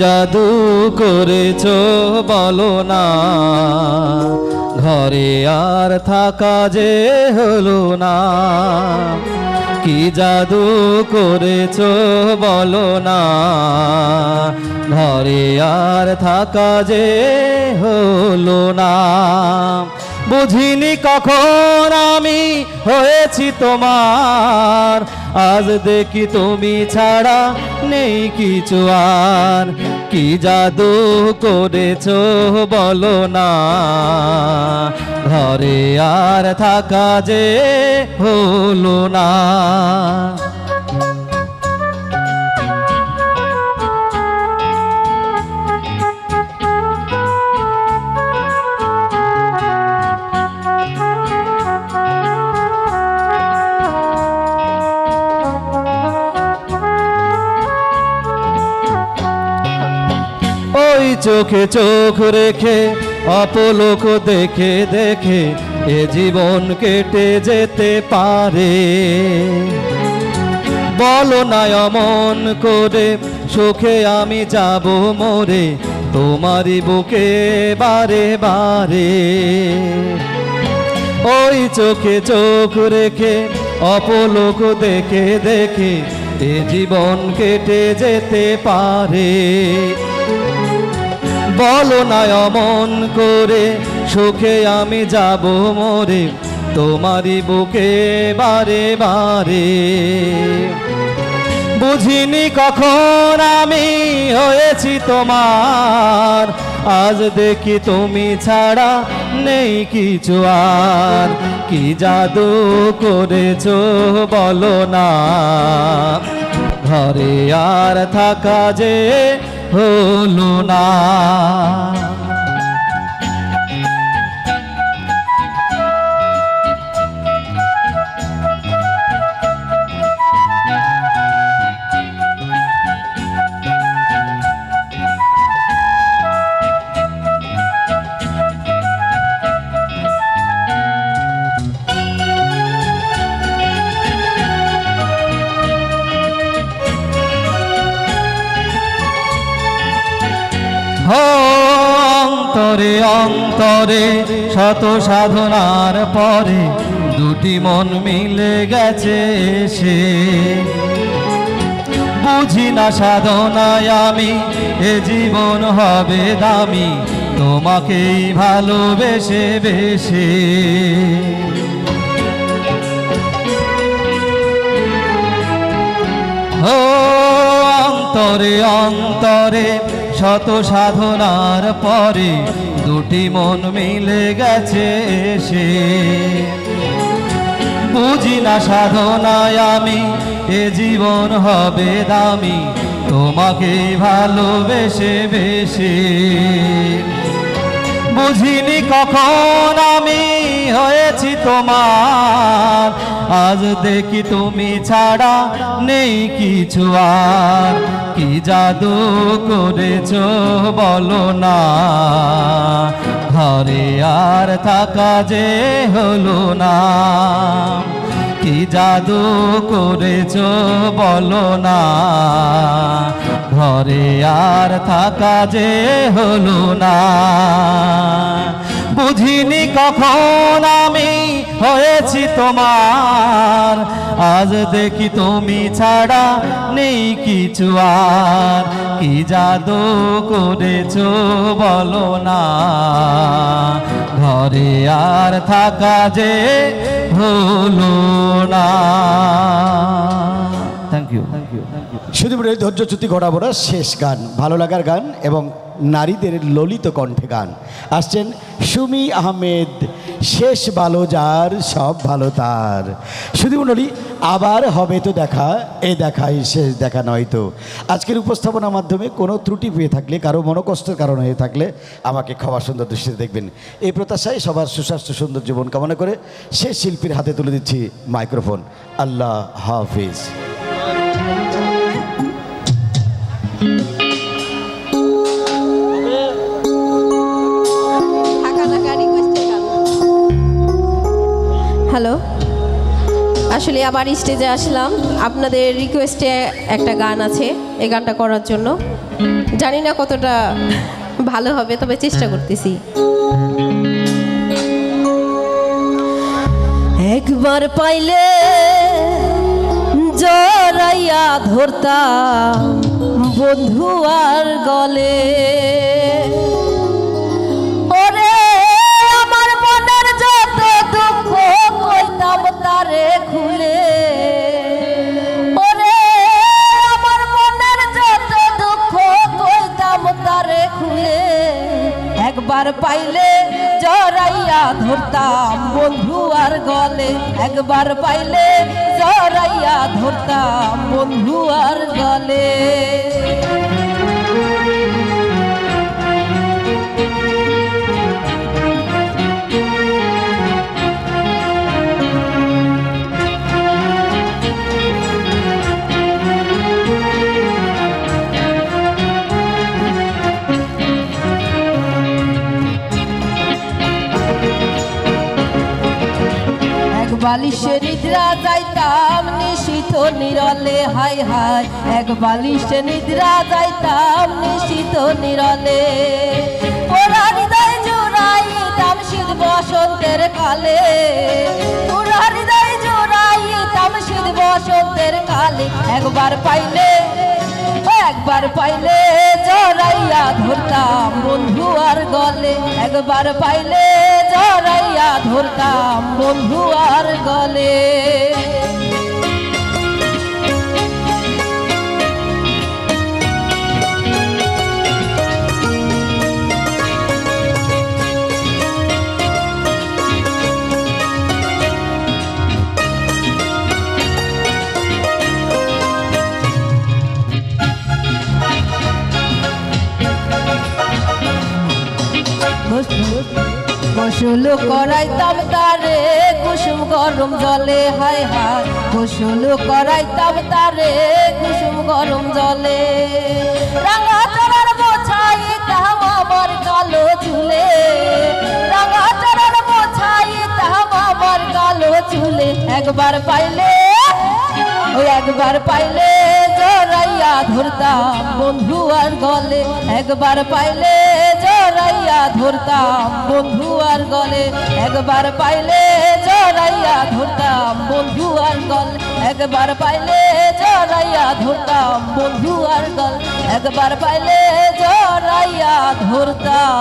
জাদু করেছো বলো না, ঘরে আর থাকা যে হলো না। কি জাদু করেছো বলো না, ঘরে আর থাকা যে হলো না। বুঝিনি কখন আমি হয়েছি তোমার, আজ দেখি তুমি ছাড়া নেই কিছু আর। কি জাদু করেছো বলো না, ঘরে আর থাকা যে হলো না। ওই চোখে চোখ রেখে অপলোক দেখে দেখে এ জীবন কেটে যেতে পারে। বলো না অমন করে সুখে আমি যাব মরে, তোমারই বুকে বারে বারে। ওই চোখে চোখ রেখে অপলোক দেখে দেখে এ জীবন কেটে যেতে পারে। বলো না অমন করে সুখে আমি যাব মরে, তোমারই বুকে বারে বারে। বুঝিনি কখন আমি হয়েছি তোমার, আজ দেখি তুমি ছাড়া নেই কিছু আর। কি জাদু করেছো বলো না, ঘরে আর থাকা যে হলো না। অন্তরে অন্তরে শত সাধনার পরে দুটি মন মিলে গেছে সে। বুঝি না সাধনায় আমি এ জীবন হবে দামি, তোমাকেই ভালোবেসে বেশে। ও অন্তরে অন্তরে শত সাধনার পরে দুটি মন মিলে গেছে সে। বুঝি না সাধনায় আমি এ জীবন হবে দামি, তোমাকেই ভালোবেসে বেশি। বুঝিনি কখন আমি হয়েছি তোমার, আজ দেখি তুমি ছাড়া নেই কিছু আর। কি জাদু করেছো বলো না, ঘরে আর থাকা যে হলো না। কি জাদু করেছো বলো না, ঘরে আর থাকা যে হলো না। বুঝিনি কখন আমি হয়েছি তোমার, আজ দেখি তুমি ছাড়া নেই কিছু আর। কি জাদু করেছো বলো না, ঘরে আর থাকা যে হলো না। Thank you. শুধু ধৈর্যচ্যুতি ঘটাবো না, শেষ গান, ভালো লাগার গান এবং নারীদের ললিত কণ্ঠে গান। আসছেন সুমি আহমেদ, শেষ ভালো যার সব ভালো তার। শুধু মণ্ডলী, আবার হবে তো দেখা, এ দেখাই শেষ দেখা নয় তো। আজকের উপস্থাপনার মাধ্যমে কোনো ত্রুটি পেয়ে থাকলে, কারো মনোকষ্টের কারণ হয়ে থাকলে আমাকে ক্ষমা সুন্দর দৃষ্টিতে দেখবেন। এই প্রত্যাশায় সবার সুস্বাস্থ্য সুন্দর জীবন কামনা করে শেষ শিল্পীর হাতে তুলে দিচ্ছি মাইক্রোফোন। আল্লাহ হাফিজ। হ্যালো, আসলে আবার স্টেজে আসলাম আপনাদের রিকোয়েস্টে একটা গান আছে এই গানটা করার জন্য জানি না কতটা ভালো হবে তবে চেষ্টা করতেছি একবার পাইলে জড়াইয়া ধরতাম বন্ধু আর গলে ওরে আমার মনের যত দুঃখ কইতাম তারে খুলে ওরে আমার মনের যত দুঃখ কইতাম তারে খুলে একবার পাইলে জড়াইয়া ধরতাম বন্ধু আর গলে একবার পাইলে জড়াইয়া ধরতাম বন্ধু আর গলে বালিশে নিদ্রা যাইতাম নিশিত নিরলে হাই হাই এক বালিশে নিদ্রা যাইতাম নিশিত নিরলে ওরা হৃদয় জোড়াইতাম শীত বসন্তের কালে ওরা হৃদয় জোড়াইতাম শীত বসন্তের কালে একবার পাইলে জড়াইয়া ধরতাম বন্ধু আর গলে একবার পাইলে জড়াইয়া ধরতাম বন্ধু আর গলে গোসল করাইতাম তারে কুসুম গরম জলে হাই হাই গোসল করাইতাম তারে কুসুম গরম জলে রাঙা চড়ার বোঝাইতাম আমার কালো চুলে রাঙা চড়ার বোঝাইতাম আমার কালো চুলে একবার পাইলে জড়াইয়া ধরতাম বন্ধু আর গলে একবার পাইলে জড়াইয়া ধরতাম বন্ধু আর গলে একবার পাইলে জড়াইয়া ধরতাম বন্ধু আর গলে একবার পাইলে জড়াইয়া ধরতাম বন্ধু আর গলে একবার পাইলে জড়াইয়া ধরতাম